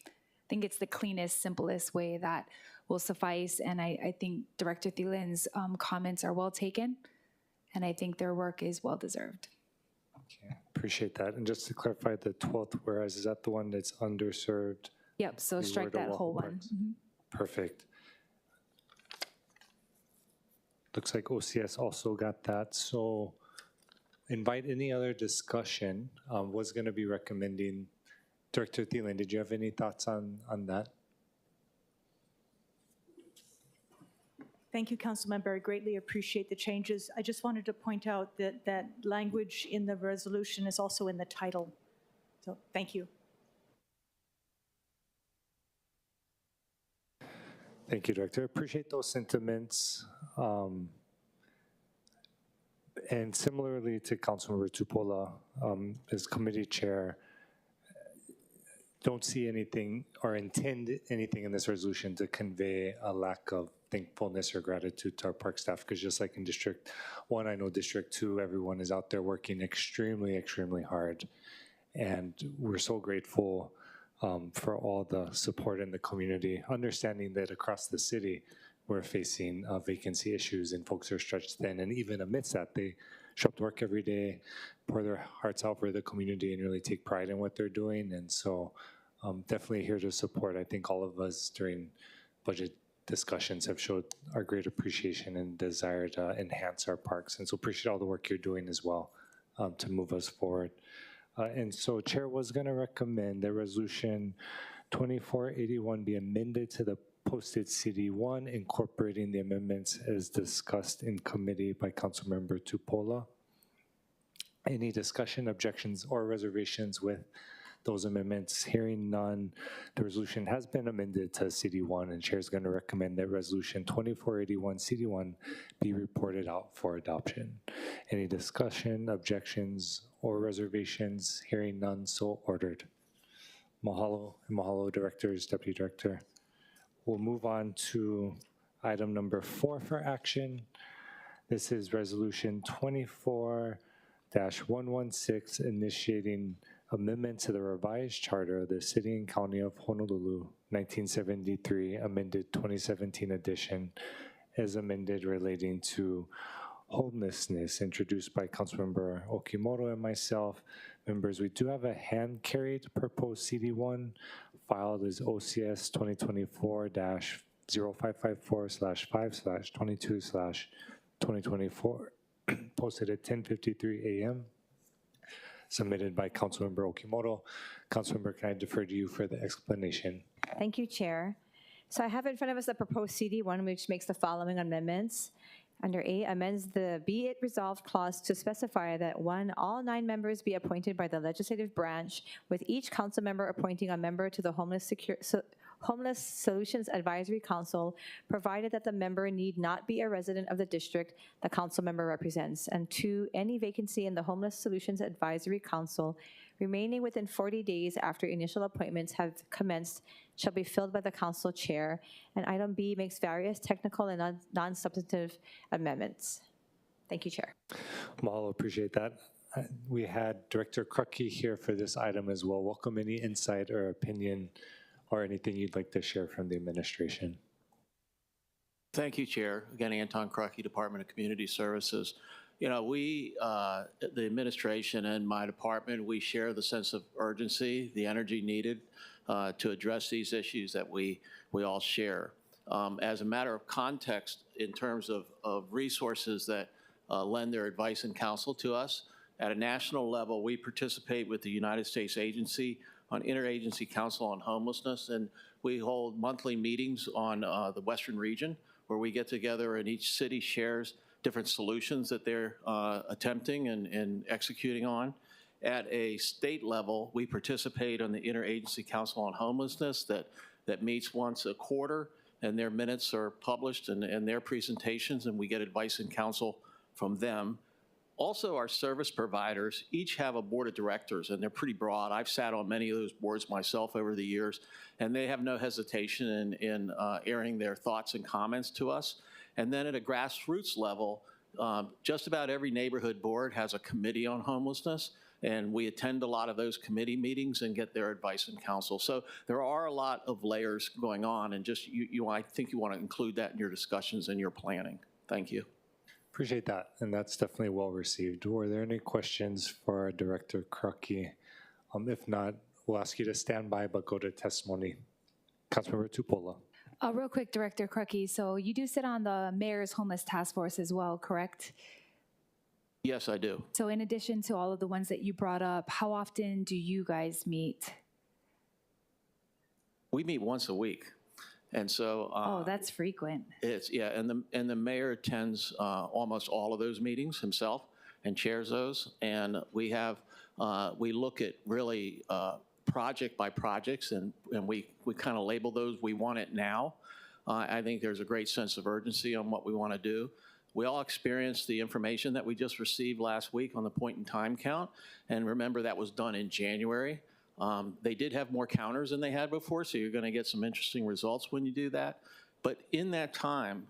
I think it's the cleanest, simplest way that will suffice. And I think Director Thielen's comments are well taken. And I think their work is well deserved. Okay, appreciate that. And just to clarify, the 12th whereas, is that the one that's underserved? Yep, so strike that whole one. Mm-hmm. Perfect. Looks like OCS also got that. So invite any other discussion. Was going to be recommending, Director Thielen, did you have any thoughts on that? Thank you, Councilmember. I greatly appreciate the changes. I just wanted to point out that that language in the resolution is also in the title. So thank you. Thank you, Director. Appreciate those sentiments. And similarly to Councilmember Tupola, as committee chair, don't see anything or intend anything in this resolution to convey a lack of thankfulness or gratitude to our park staff, because just like in District 1, I know District 2, everyone is out there working extremely, extremely hard. And we're so grateful for all the support in the community, understanding that across the city, we're facing vacancy issues and folks are stretched thin. And even amidst that, they show up to work every day, pour their hearts out for the community and really take pride in what they're doing. And so definitely here to support. I think all of us during budget discussions have showed our great appreciation and desire to enhance our parks. And so appreciate all the work you're doing as well to move us forward. And so Chair was going to recommend that Resolution 2481 be amended to the posted CD1, incorporating the amendments as discussed in committee by Councilmember Tupola. Any discussion, objections, or reservations with those amendments? Hearing none, the resolution has been amended to CD1, and Chair is going to recommend that Resolution 2481 CD1 be reported out for adoption. Any discussion, objections, or reservations? Hearing none, so ordered. Mahalo, and mahalo, Directors, Deputy Director. We'll move on to item number 4 for action. This is Resolution 24-116, initiating amendment to the revised charter of the City and County of Honolulu, 1973, amended 2017 edition, as amended relating to homelessness, introduced by Councilmember Okimoto and myself. Members, we do have a hand-carried proposed CD1 filed as OCS 2024-0554/5/22/2024, posted at 10:53 a.m., submitted by Councilmember Okimoto. Councilmember, can I defer to you for the explanation? Thank you, Chair. So I have in front of us the proposed CD1, which makes the following amendments. Under A, amends the be it resolved clause to specify that 1, all 9 members be appointed by the legislative branch, with each council member appointing a member to the Homeless Solutions Advisory Council, provided that the member need not be a resident of the district the council member represents. And 2, any vacancy in the Homeless Solutions Advisory Council remaining within 40 days after initial appointments have commenced shall be filled by the council chair. And item B makes various technical and non-substantive amendments. Thank you, Chair. Mahalo, appreciate that. We had Director Krucky here for this item as well. Welcome any insight or opinion or anything you'd like to share from the administration. Thank you, Chair. Again, Anton Krucky, Department of Community Services. You know, we, the administration and my department, we share the sense of urgency, the energy needed to address these issues that we all share. As a matter of context, in terms of resources that lend their advice and counsel to us, at a national level, we participate with the United States Agency on Interagency Council on Homelessness, and we hold monthly meetings on the Western region where we get together and each city shares different solutions that they're attempting and executing on. At a state level, we participate on the Interagency Council on Homelessness that meets once a quarter, and their minutes are published and their presentations, and we get advice and counsel from them. Also, our service providers each have a board of directors, and they're pretty broad. I've sat on many of those boards myself over the years, and they have no hesitation in airing their thoughts and comments to us. And then at a grassroots level, just about every neighborhood board has a committee on homelessness, and we attend a lot of those committee meetings and get their advice and counsel. So there are a lot of layers going on, and just I think you want to include that in your discussions and your planning. Thank you. Appreciate that, and that's definitely well received. Were there any questions for Director Krucky? If not, we'll ask you to stand by, but go to testimony. Councilmember Tupola. Real quick, Director Krucky, so you do sit on the Mayor's Homeless Task Force as well, correct? Yes, I do. So in addition to all of the ones that you brought up, how often do you guys meet? We meet once a week. And so Oh, that's frequent. it's, yeah, and the mayor attends almost all of those meetings himself and chairs those. And we have, we look at really project by projects, and we kind of label those, we want it now. I think there's a great sense of urgency on what we want to do. We all experienced the information that we just received last week on the point in time count. And remember, that was done in January. They did have more counters than they had before, so you're going to get some interesting results when you do that. But in that time,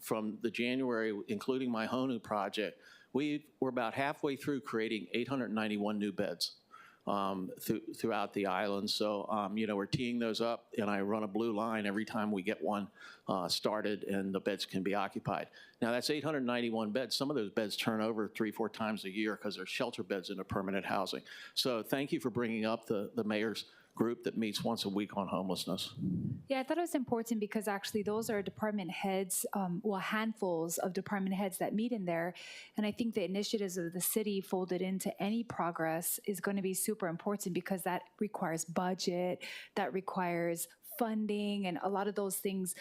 from the January, including my Honolulu project, we're about halfway through creating 891 new beds throughout the island. So, you know, we're teeing those up, and I run a blue line every time we get one started and the beds can be occupied. Now, that's 891 beds. Some of those beds turn over 3-4 times a year because they're shelter beds into permanent housing. So thank you for bringing up the mayor's group that meets once a week on homelessness. Yeah, I thought it was important because actually those are department heads, well, handfuls of department heads that meet in there. And I think the initiatives of the city folded into any progress is going to be super important because that requires budget, that requires funding, and a lot of those things,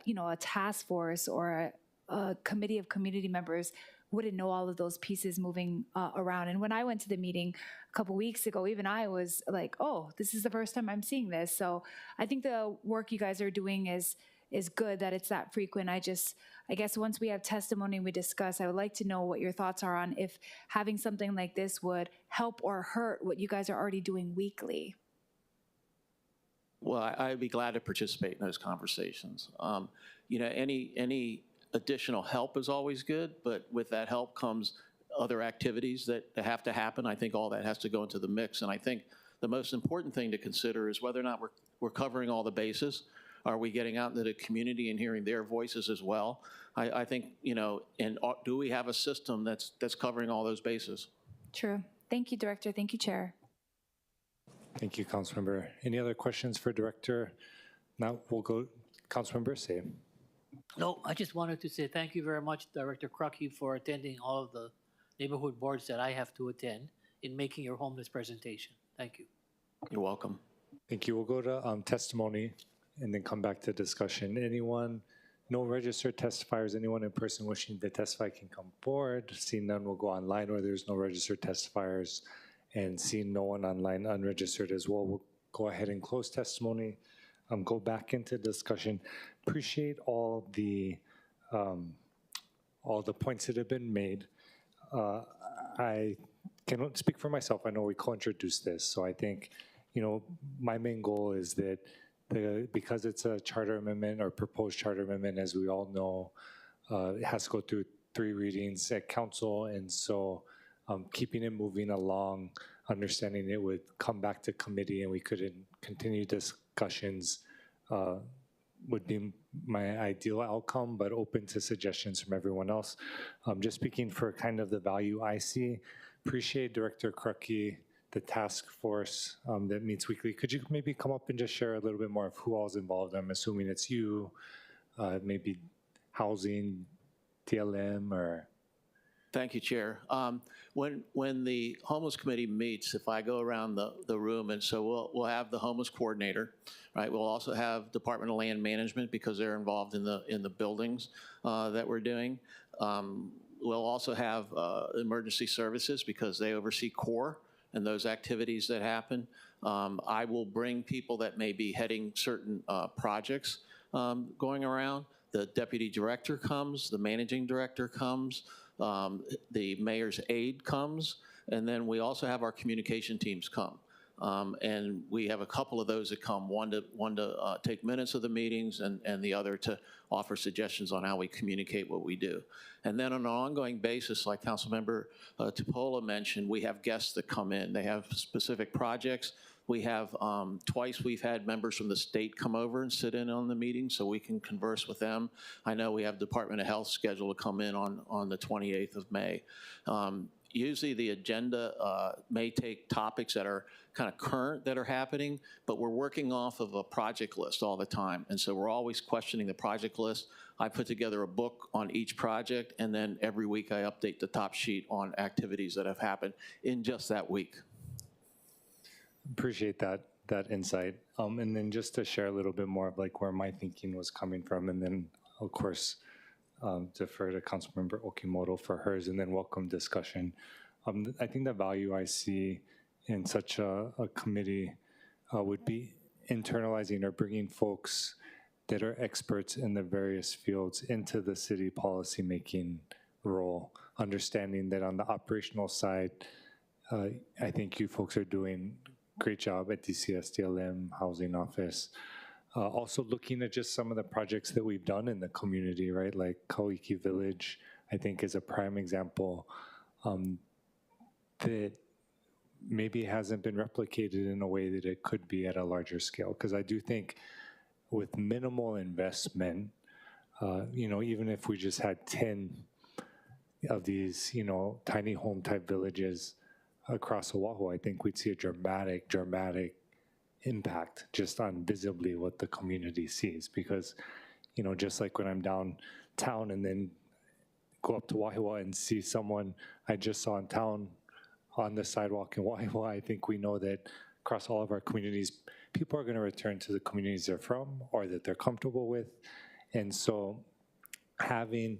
you know, a task force or a committee of community members wouldn't know all of those pieces moving around. And when I went to the meeting a couple weeks ago, even I was like, oh, this is the first time I'm seeing this. So I think the work you guys are doing is good, that it's that frequent. I guess once we have testimony and we discuss, I would like to know what your thoughts are on if having something like this would help or hurt what you guys are already doing weekly. Well, I'd be glad to participate in those conversations. You know, any additional help is always good, but with that help comes other activities that have to happen. I think all that has to go into the mix. And I think the most important thing to consider is whether or not we're covering all the bases. Are we getting out into the community and hearing their voices as well? I think, you know, and do we have a system that's covering all those bases? True. Thank you, Director. Thank you, Chair. Thank you, Councilmember. Any other questions for Director? Now we'll go, Councilmember Say. No, I just wanted to say thank you very much, Director Crucky, for attending all of the neighborhood boards that I have to attend in making your homeless presentation. Thank you. You're welcome. Thank you. We'll go to testimony and then come back to discussion. Anyone, no registered testifiers, anyone in person wishing to testify can come forward. Seeing none, we'll go online where there's no registered testifiers, and seeing no one online unregistered as well. We'll go ahead and close testimony. Go back into discussion. Appreciate all the points that have been made. I cannot speak for myself. I know we co-introduced this, so I think, you know, my main goal is that because it's a charter amendment or proposed charter amendment, as we all know, it has to go through 3 readings at council, and so keeping it moving along, understanding it would come back to committee and we could continue discussions would be my ideal outcome, but open to suggestions from everyone else. Just speaking for kind of the value I see, appreciate Director Crucky, the task force that meets weekly. Could you maybe come up and just share a little bit more of who all's involved? I'm assuming it's you, maybe housing, TLM, or... Thank you, Chair. When the homeless committee meets, if I go around the room, and so we'll have the homeless coordinator, right? We'll also have Department of Land Management because they're involved in the buildings that we're doing. We'll also have emergency services because they oversee CORE and those activities that happen. I will bring people that may be heading certain projects going around. The deputy director comes, the managing director comes, the mayor's aide comes, and then we also have our communication teams come. And we have a couple of those that come, one to take minutes of the meetings and the other to offer suggestions on how we communicate what we do. And then on an ongoing basis, like Councilmember Tupola mentioned, we have guests that come in. They have specific projects. We have, twice we've had members from the state come over and sit in on the meeting so we can converse with them. I know we have Department of Health scheduled to come in on the 28th of May. usually the agenda may take topics that are kind of current that are happening, but we're working off of a project list all the time. And so we're always questioning the project list. I put together a book on each project, and then every week I update the top sheet on activities that have happened in just that week. Appreciate that insight. And then just to share a little bit more of like where my thinking was coming from, and then of course defer to Councilmember Okimoto for hers, and then welcome discussion. I think the value I see in such a committee would be internalizing or bringing folks that are experts in the various fields into the city policymaking role, understanding that on the operational side, I think you folks are doing a great job at DCS, DLM, Housing Office. Also looking at just some of the projects that we've done in the community, right? Like Kauiki Village, I think is a prime example that maybe hasn't been replicated in a way that it could be at a larger scale. Because I do think with minimal investment, even if we just had 10 of these, tiny home type villages across Oahu, I think we'd see a dramatic impact just on visibly what the community sees. Because, just like when I'm downtown and then go up to Wahiawa and see someone I just saw in town on the sidewalk in Wahiawa, I think we know that across all of our communities, people are going to return to the communities they're from or that they're comfortable with. And so having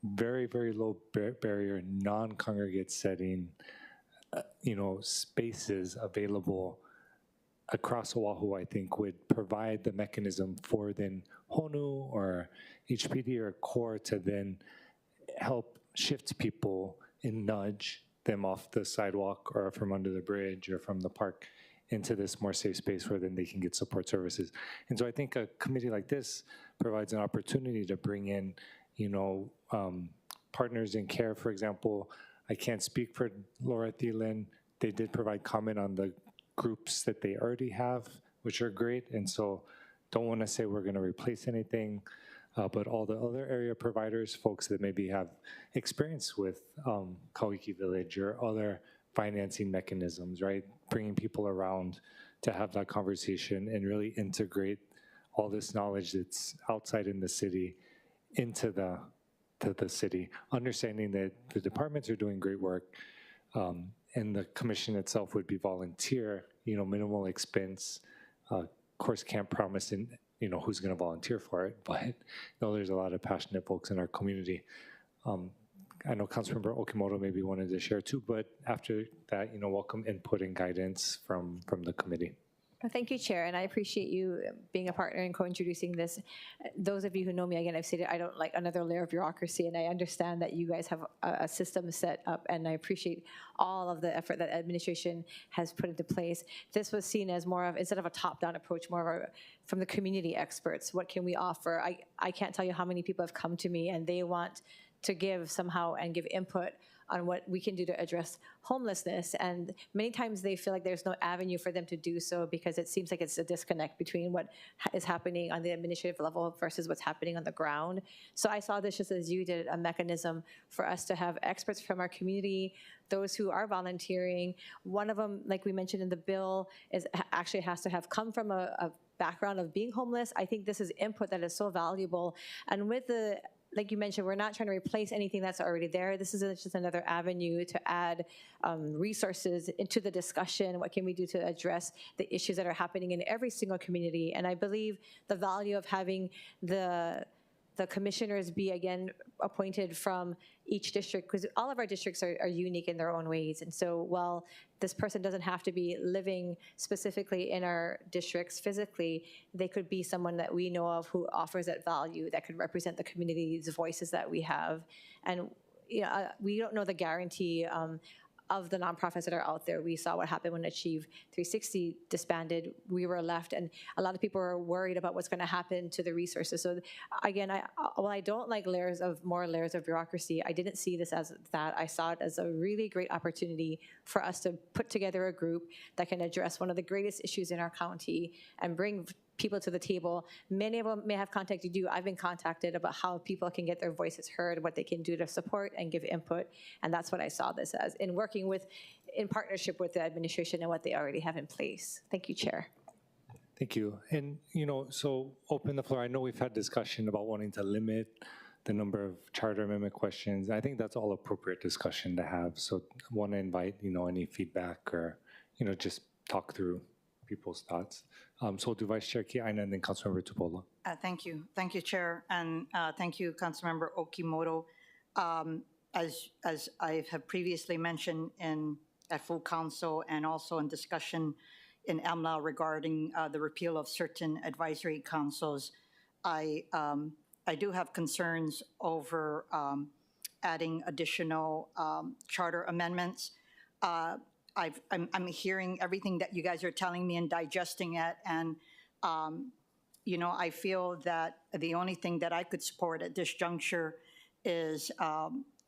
very, very low barrier, non-congregate setting, spaces available across Oahu, I think would provide the mechanism for then HONU or HPD or CORE to then help shift people and nudge them off the sidewalk or from under the bridge or from the park into this more safe space where then they can get support services. And so I think a committee like this provides an opportunity to bring in, partners in care, for example. I can't speak for Laura Thielen. They did provide comment on the groups that they already have, which are great. And so don't want to say we're going to replace anything, but all the other area providers, folks that maybe have experience with Kauiki Village or other financing mechanisms, right? Bringing people around to have that conversation and really integrate all this knowledge that's outside in the city into the city, understanding that the departments are doing great work, and the commission itself would be volunteer, minimal expense. Of course, can't promise who's going to volunteer for it, but there's a lot of passionate folks in our community. I know Councilmember Okimoto maybe wanted to share too, but after that, welcome input and guidance from the committee. Thank you, Chair, and I appreciate you being a partner in co-introducing this. Those of you who know me, again, I've stated I don't like another layer of bureaucracy, and I understand that you guys have a system set up, and I appreciate all of the effort that administration has put into place. This was seen as more of, instead of a top-down approach, more of a, from the community experts, what can we offer? I can't tell you how many people have come to me, and they want to give somehow and give input on what we can do to address homelessness. And many times they feel like there's no avenue for them to do so because it seems like it's a disconnect between what is happening on the administrative level versus what's happening on the ground. So I saw this just as you did, a mechanism for us to have experts from our community, those who are volunteering. One of them, like we mentioned in the bill, is actually has to have come from a background of being homeless. I think this is input that is so valuable. And with the, like you mentioned, we're not trying to replace anything that's already there. This is just another avenue to add resources into the discussion. What can we do to address the issues that are happening in every single community? And I believe the value of having the commissioners be, again, appointed from each district, because all of our districts are unique in their own ways. And so while this person doesn't have to be living specifically in our districts physically, they could be someone that we know of who offers that value, that could represent the community's voices that we have. And we don't know the guarantee of the nonprofits that are out there. We saw what happened when Achieve 360 disbanded. We were left, and a lot of people are worried about what's going to happen to the resources. So again, while I don't like more layers of bureaucracy, I didn't see this as that. I saw it as a really great opportunity for us to put together a group that can address one of the greatest issues in our county and bring people to the table. Many of them may have contacted you. I've been contacted about how people can get their voices heard, what they can do to support and give input, and that's what I saw this as, in working with, in partnership with the administration and what they already have in place. Thank you, Chair. Thank you. And, so open the floor. I know we've had discussion about wanting to limit the number of charter amendment questions. I think that's all appropriate discussion to have. So I want to invite, any feedback or, just talk through people's thoughts. So we'll do Vice Chair Kia-Aina and then Councilmember Tupola. Thank you. Thank you, Chair. And thank you, Councilmember Okimoto. As I have previously mentioned at full council and also in discussion in EMLA regarding the repeal of certain advisory councils, I do have concerns over adding additional charter amendments. I'm hearing everything that you guys are telling me and digesting it, and I feel that the only thing that I could support at this juncture is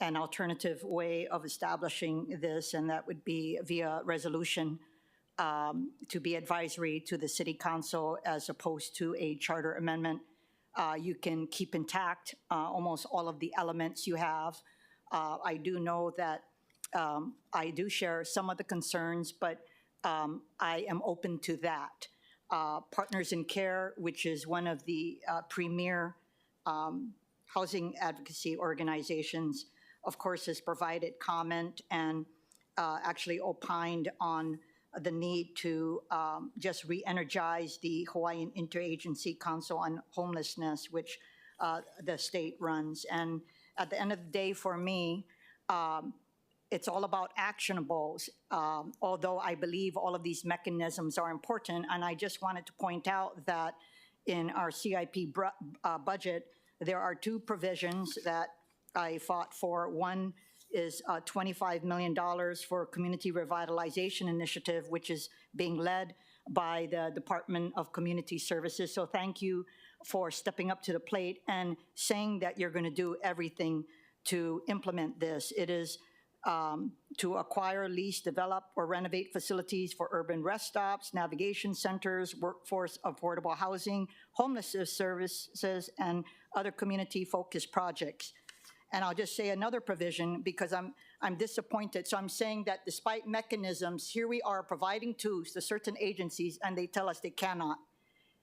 an alternative way of establishing this, and that would be via resolution to be advisory to the City Council as opposed to a charter amendment. You can keep intact almost all of the elements you have. I do know that I do share some of the concerns, but I am open to that. Partners in Care, which is one of the premier housing advocacy organizations, of course, has provided comment and actually opined on the need to just re-energize the Hawaiian Interagency Council on Homelessness, which the state runs. And at the end of the day, for me, it's all about actionables, although I believe all of these mechanisms are important. And I just wanted to point out that in our CIP budget, there are two provisions that I fought for. One is $25 million for Community Revitalization Initiative, which is being led by the Department of Community Services. So thank you for stepping up to the plate and saying that you're going to do everything to implement this. It is to acquire, lease, develop, or renovate facilities for urban rest stops, navigation centers, workforce affordable housing, homelessness services, and other community-focused projects. And I'll just say another provision because I'm disappointed. So I'm saying that despite mechanisms, here we are providing tools to certain agencies and they tell us they cannot.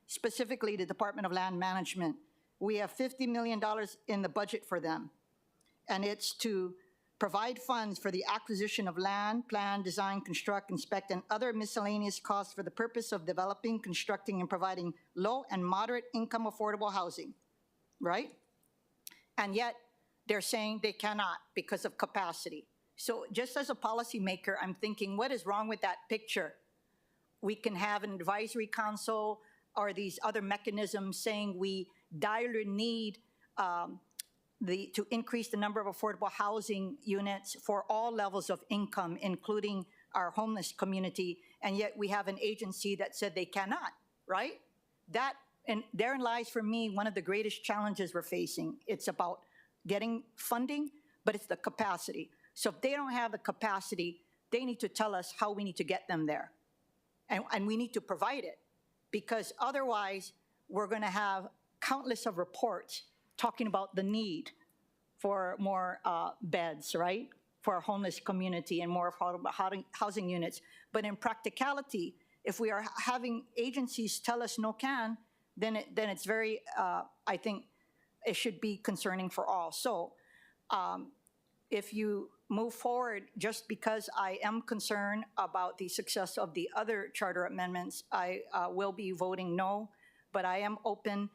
Specifically, the Department of Land Management. We have $50 million in the budget for them. And it's to provide funds for the acquisition of land, plan, design, construct, inspect, and other miscellaneous costs for the purpose of developing, constructing, and providing low and moderate income affordable housing, right? And yet, they're saying they cannot because of capacity. So just as a policymaker, I'm thinking, what is wrong with that picture? We can have an advisory council or these other mechanisms saying we direly need to increase the number of affordable housing units for all levels of income, including our homeless community, and yet we have an agency that said they cannot, right? And therein lies for me one of the greatest challenges we're facing. It's about getting funding, but it's the capacity. So if they don't have the capacity, they need to tell us how we need to get them there. And we need to provide it, because otherwise we're gonna have countless of reports talking about the need for more beds, right? For our homeless community and more affordable housing units. But in practicality, if we are having agencies tell us no can, then it's very, I think, it should be concerning for all. So if you move forward, just because I am concerned about the success of the other charter amendments, I will be voting no, but I am open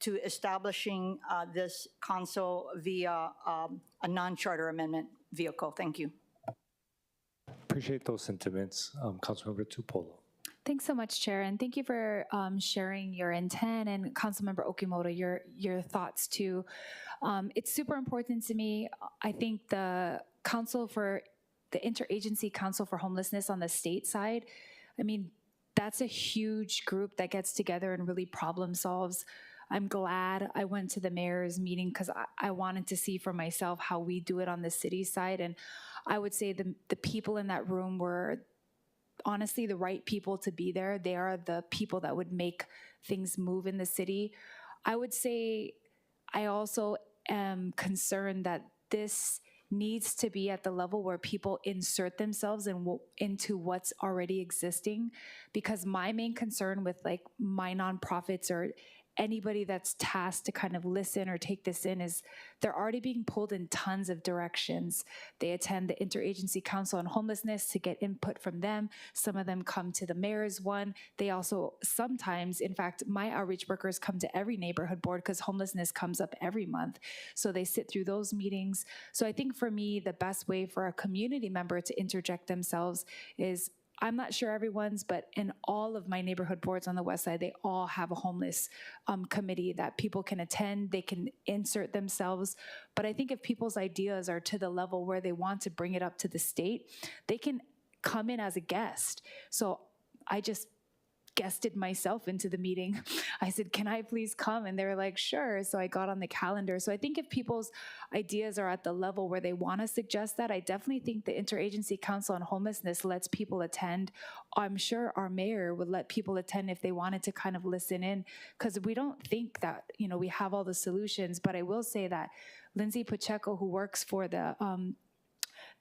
to establishing this council via a non-charter amendment vehicle. Thank you. Appreciate those sentiments. Councilmember Tupola. Thanks so much, Chair, and thank you for sharing your intent, and Councilmember Okimoto, your thoughts too. It's super important to me. I think the Interagency Council for Homelessness on the state side, I mean, that's a huge group that gets together and really problem solves. I'm glad I went to the mayor's meeting because I wanted to see for myself how we do it on the city side, and I would say the people in that room were honestly the right people to be there. They are the people that would make things move in the city. I would say I also am concerned that this needs to be at the level where people insert themselves into what's already existing, because my main concern with like my nonprofits or anybody that's tasked to kind of listen or take this in is they're already being pulled in tons of directions. They attend the Interagency Council on Homelessness to get input from them. Some of them come to the mayor's one. They also sometimes, in fact, my outreach workers come to every neighborhood board because homelessness comes up every month. So they sit through those meetings. So I think for me, the best way for a community member to interject themselves is, I'm not sure everyone's, but in all of my neighborhood boards on the west side, they all have a homeless committee that people can attend, they can insert themselves. But I think if people's ideas are to the level where they want to bring it up to the state, they can come in as a guest. So I just guested myself into the meeting. I said, can I please come? And they were like, sure. So I got on the calendar. So I think if people's ideas are at the level where they want to suggest that, I definitely think the Interagency Council on Homelessness lets people attend. I'm sure our mayor would let people attend if they wanted to kind of listen in, because we don't think that, you know, we have all the solutions. But I will say that Lindsay Pacheco, who works for the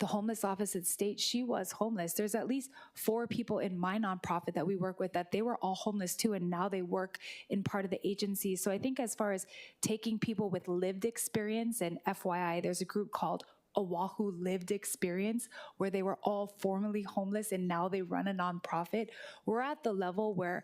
homeless office at state, she was homeless. There's at least 4 people in my nonprofit that we work with that they were all homeless too, and now they work in part of the agency. So I think as far as taking people with lived experience, and FYI, there's a group called Oahu Lived Experience, where they were all formerly homeless and now they run a nonprofit. We're at the level where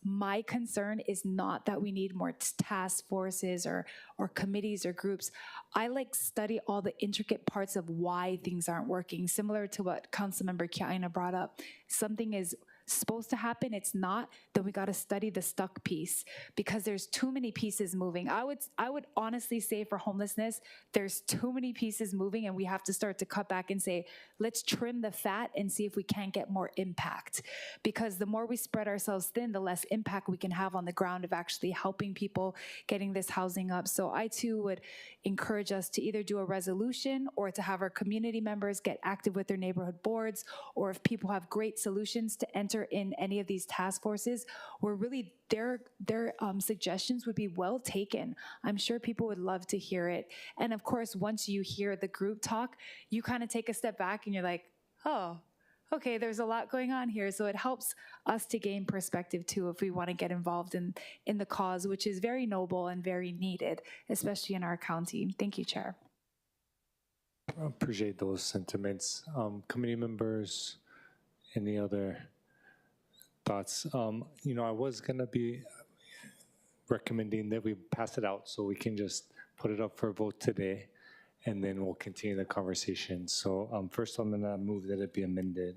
my concern is not that we need more task forces or committees or groups. I like study all the intricate parts of why things aren't working, similar to what Councilmember Kiaina brought up. Something is supposed to happen, it's not, then we got to study the stuck piece, because there's too many pieces moving. I would honestly say for homelessness, there's too many pieces moving, and we have to start to cut back and say, let's trim the fat and see if we can get more impact. Because the more we spread ourselves thin, the less impact we can have on the ground of actually helping people getting this housing up. So I too would encourage us to either do a resolution or to have our community members get active with their neighborhood boards, or if people have great solutions to enter in any of these task forces, where really their suggestions would be well taken. I'm sure people would love to hear it. And of course, once you hear the group talk, you kind of take a step back and you're like, oh, okay, there's a lot going on here. So it helps us to gain perspective too if we want to get involved in the cause, which is very noble and very needed, especially in our county. Thank you, Chair. I appreciate those sentiments. Committee members, any other thoughts? You know, I was going to be recommending that we pass it out so we can just put it up for a vote today, and then we'll continue the conversation. So first I'm going to move that it be amended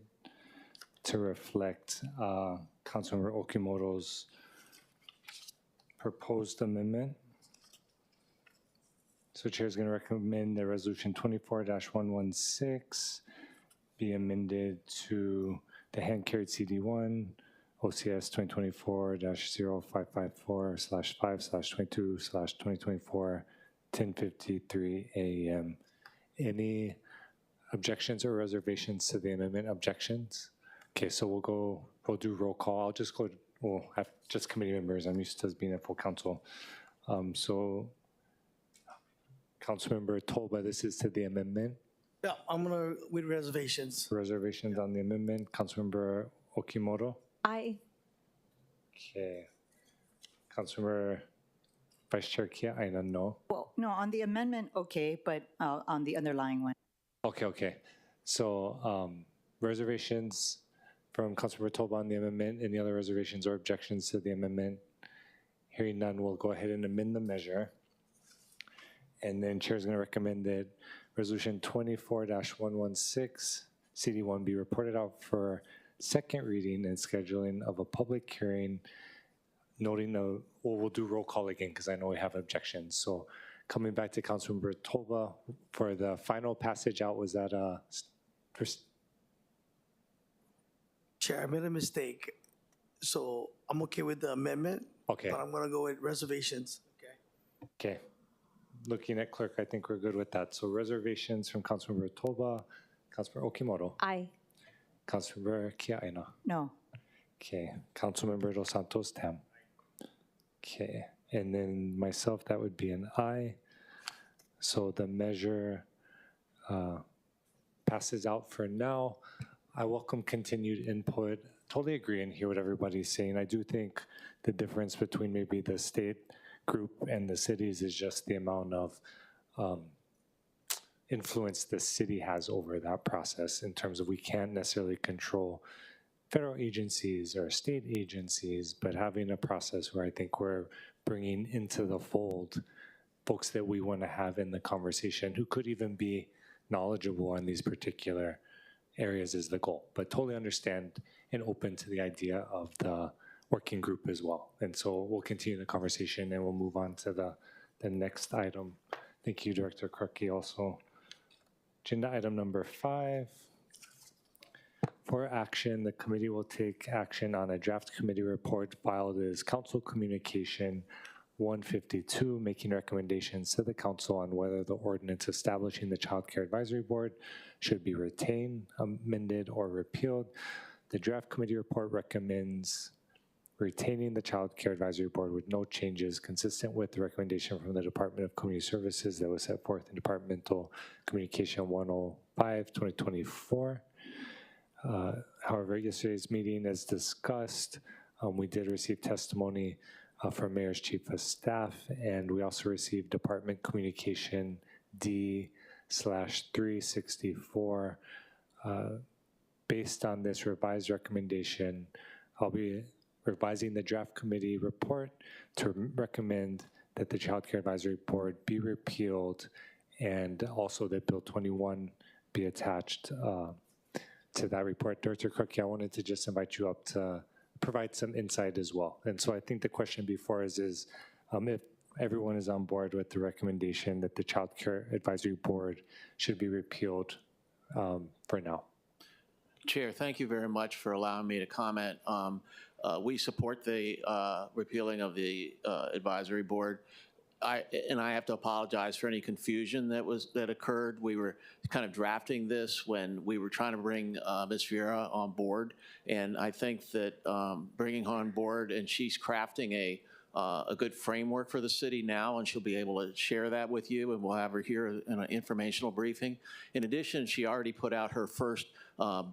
to reflect Councilmember Okimoto's proposed amendment. So Chair is going to recommend that Resolution 24-116 be amended to the hand-carried CD1, OCS 2024-0554/5/22/2024, 10:53 a.m. Any objections or reservations to the amendment? Objections? Okay, so we'll do roll call. We'll have just committee members. I'm used to being a full council. So Councilmember Tolba, this is to the amendment. Yeah, I'm gonna with reservations. Reservations on the amendment. Councilmember Okimoto. Aye. Okay. Councilmember Vice Chair Kiaina, no. Well, no, on the amendment, okay, but on the underlying one. Okay. So reservations from Councilmember Tolba on the amendment. Any other reservations or objections to the amendment? Hearing none, we'll go ahead and amend the measure. And then Chair is going to recommend that Resolution 24-116, CD1, be reported out for second reading and scheduling of a public hearing, noting we'll do roll call again because I know we have objections. So coming back to Councilmember Tolba, for the final passage out, was that Chair, I made a mistake. So I'm okay with the amendment. Okay. But I'm gonna go with reservations. Okay. Looking at clerk, I think we're good with that. So reservations from Councilmember Tolba, Councilmember Okimoto, Aye. Councilmember Kia Aina. No. Okay. Councilmember Dos Santos Tam. Okay. And then myself, that would be an aye. So the measure passes out for now. I welcome continued input. Totally agree and hear what everybody's saying. I do think the difference between maybe the state group and the cities is just the amount of influence the city has over that process, in terms of we can't necessarily control federal agencies or state agencies, but having a process where I think we're bringing into the fold folks that we want to have in the conversation who could even be knowledgeable on these particular areas is the goal. But totally understand and open to the idea of the working group as well. And so we'll continue the conversation and we'll move on to the next item. Thank you, Director Krupke. Also, agenda item number 5. For action, the committee will take action on a draft committee report filed as Council Communication 152, making recommendations to the council on whether the ordinance establishing the Child Care Advisory Board should be retained, amended, or repealed. The draft committee report recommends retaining the Child Care Advisory Board with no changes, consistent with the recommendation from the Department of Community Services that was set forth in Departmental Communication 105, 2024. However, yesterday's meeting, as discussed, we did receive testimony from Mayor's Chief of Staff, and we also received Department Communication D/364. Based on this revised recommendation, I'll be revising the draft committee report to recommend that the Child Care Advisory Board be repealed, and also that Bill 21 be attached to that report. Director Krupke, I wanted to just invite you up to provide some insight as well. And so I think the question before us is if everyone is on board with the recommendation that the Child Care Advisory Board should be repealed for now. Chair, thank you very much for allowing me to comment. We support the repealing of the advisory board. I have to apologize for any confusion that occurred. We were kind of drafting this when we were trying to bring Ms. Vieira on board, and I think that bringing her on board, and she's crafting a good framework for the city now, and she'll be able to share that with you, and we'll have her here in an informational briefing. In addition, she already put out her first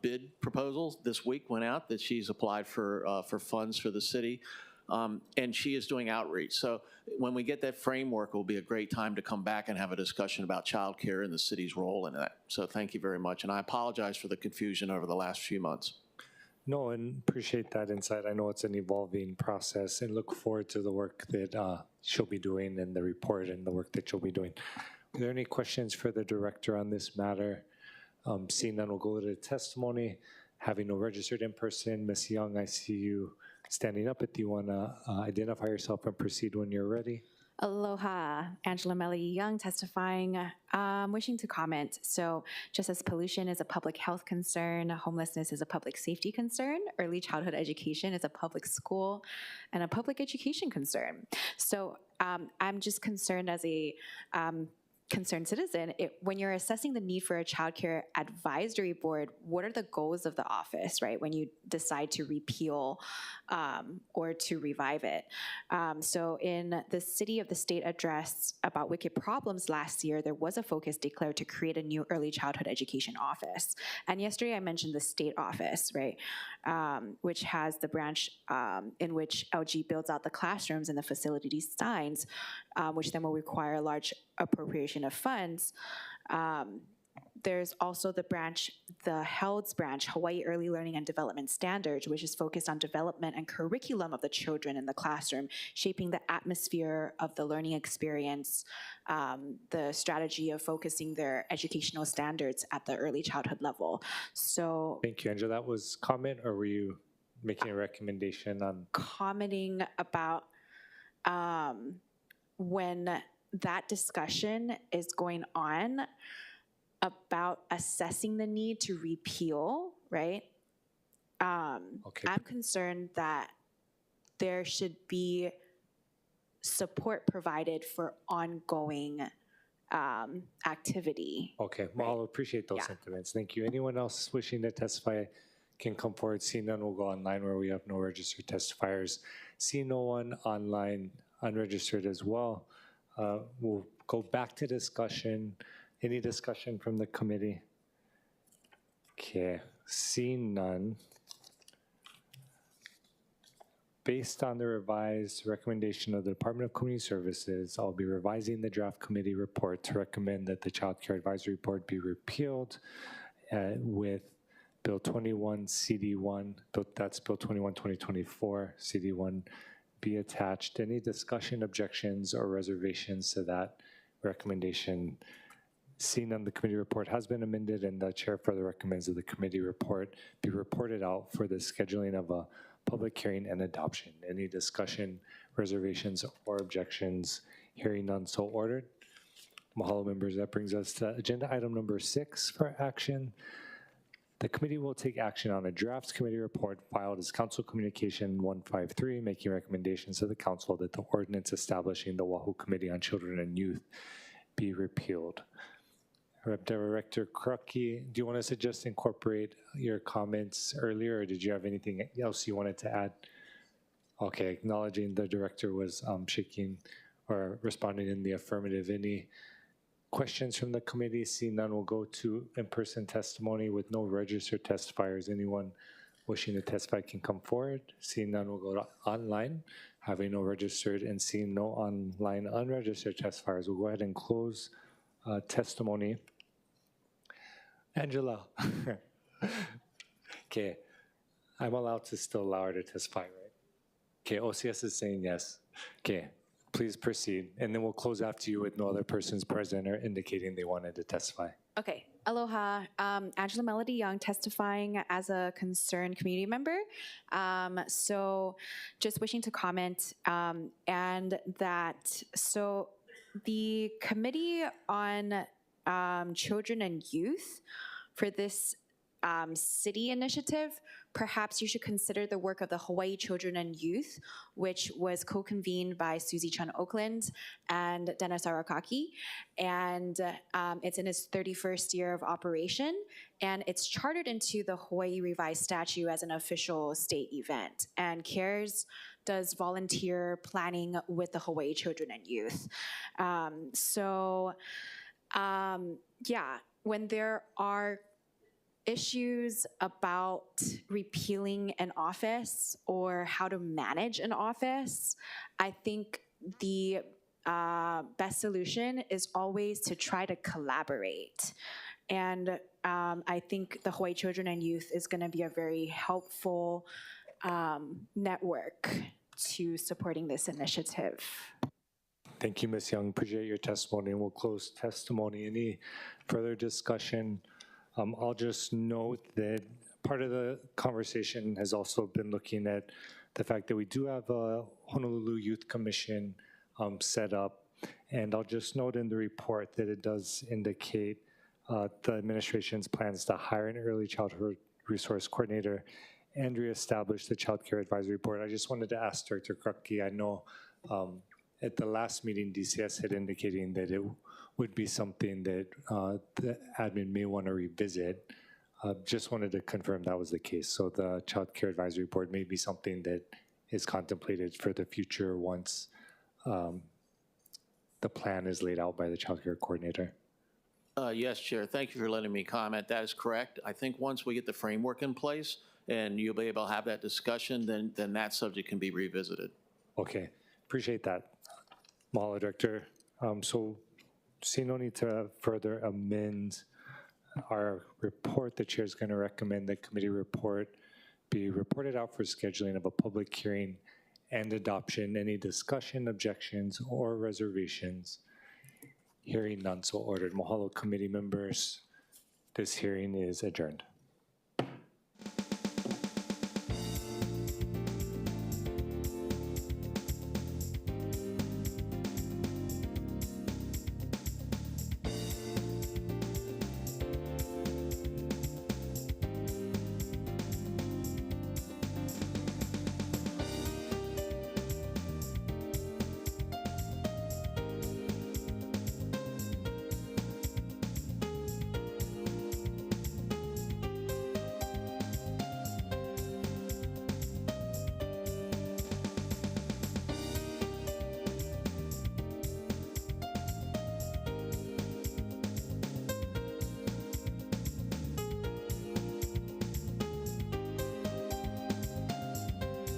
bid proposals this week, went out, that she's applied for funds for the city. And she is doing outreach. So when we get that framework, it will be a great time to come back and have a discussion about childcare and the city's role in that. So thank you very much. And I apologize for the confusion over the last few months. No, and appreciate that insight. I know it's an evolving process, and look forward to the work that she'll be doing and the report and the work that she'll be doing. Are there any questions for the director on this matter? Seeing none, we'll go to the testimony. Having no registered in person, Ms. Young, I see you standing up. Do you want to identify yourself and proceed when you're ready? Aloha, Angela Melody Young testifying, wishing to comment. So just as pollution is a public health concern, homelessness is a public safety concern, early childhood education is a public school and a public education concern. So I'm just concerned as a concerned citizen, when you're assessing the need for a child care advisory board, what are the goals of the office, right, when you decide to repeal or to revive it? So in the City of the State address about wicked problems last year, there was a focus declared to create a new early childhood education office. And yesterday I mentioned the state office, right, which has the branch in which LG builds out the classrooms and the facility designs, which then will require a large appropriation of funds. There's also the branch, the HELDS branch, Hawaii Early Learning and Development Standards, which is focused on development and curriculum of the children in the classroom, shaping the atmosphere of the learning experience, the strategy of focusing their educational standards at the early childhood level. So Thank you, Angela. That was comment, or were you making a recommendation on? Commenting about when that discussion is going on about assessing the need to repeal, right? Okay. I'm concerned that there should be support provided for ongoing activity. Okay, well, I'll appreciate those sentiments. Thank you. Anyone else wishing to testify can come forward. Seeing none, we'll go online where we have no registered testifiers. Seeing no one online unregistered as well, we'll go back to discussion. Any discussion from the committee? Okay, seeing none. Based on the revised recommendation of the Department of Community Services, I'll be revising the draft committee report to recommend that the Child Care Advisory Board be repealed with Bill 21 CD1, that's Bill 21 2024 CD1 be attached. Any discussion, objections, or reservations to that recommendation? Seeing none, the committee report has been amended, and the chair further recommends that the committee report be reported out for the scheduling of a public hearing and adoption. Any discussion, reservations, or objections? Hearing none, so ordered. Mahalo, members. That brings us to agenda item number 6 for action. The committee will take action on a draft committee report filed as Council Communication 153, making recommendations to the council that the ordinance establishing the Oahu Committee on Children and Youth be repealed. Rep. Director Krupke, do you want us to just incorporate your comments earlier, or did you have anything else you wanted to add? Okay, acknowledging the director was shaking or responding in the affirmative. Any questions from the committee? Seeing none, we'll go to in-person testimony with no registered testifiers. Anyone wishing to testify can come forward. Seeing none, we'll go to online. Having no registered and seeing no online unregistered testifiers, we'll go ahead and close testimony. Angela. Okay, I'm allowed to still allow her to testify, right? Okay, OCS is saying yes. Okay, please proceed. And then we'll close after you with no other persons present or indicating they wanted to testify. Okay, aloha. Angela Melody Young, testifying as a concerned community member. So just wishing to comment and that, so the Committee on Children and Youth for this city initiative, perhaps you should consider the work of the Hawaii Children and Youth, which was co-convened by Susie Chun Oakland and Dennis Arakaki. And it's in its 31st year of operation. And it's chartered into the Hawaii Revised Statute as an official state event. And CARES does volunteer planning with the Hawaii Children and Youth. Yeah, when there are issues about repealing an office or how to manage an office, I think the best solution is always to try to collaborate. And I think the Hawaii Children and Youth is going to be a very helpful network to supporting this initiative. Thank you, Ms. Young. Appreciate your testimony, and we'll close testimony. Any further discussion? I'll just note that part of the conversation has also been looking at the fact that we do have a Honolulu Youth Commission set up, and I'll just note in the report that it does indicate the administration's plans to hire an early childhood resource coordinator and reestablish the Child Care Advisory Board. I just wanted to ask Director Krupke, I know at the last meeting, DCS had indicating that it would be something that the admin may want to revisit. Just wanted to confirm that was the case. So the Child Care Advisory Board may be something that is contemplated for the future once the plan is laid out by the Child Care Coordinator. Yes, Chair. Thank you for letting me comment. That is correct. I think once we get the framework in place and you'll be able to have that discussion, then that subject can be revisited. Okay, appreciate that. Mahalo, Director. So see no need to further amend our report. The chair is going to recommend the committee report be reported out for scheduling of a public hearing and adoption. Any discussion, objections, or reservations? Hearing none, so ordered. Mahalo, committee members. This hearing is adjourned.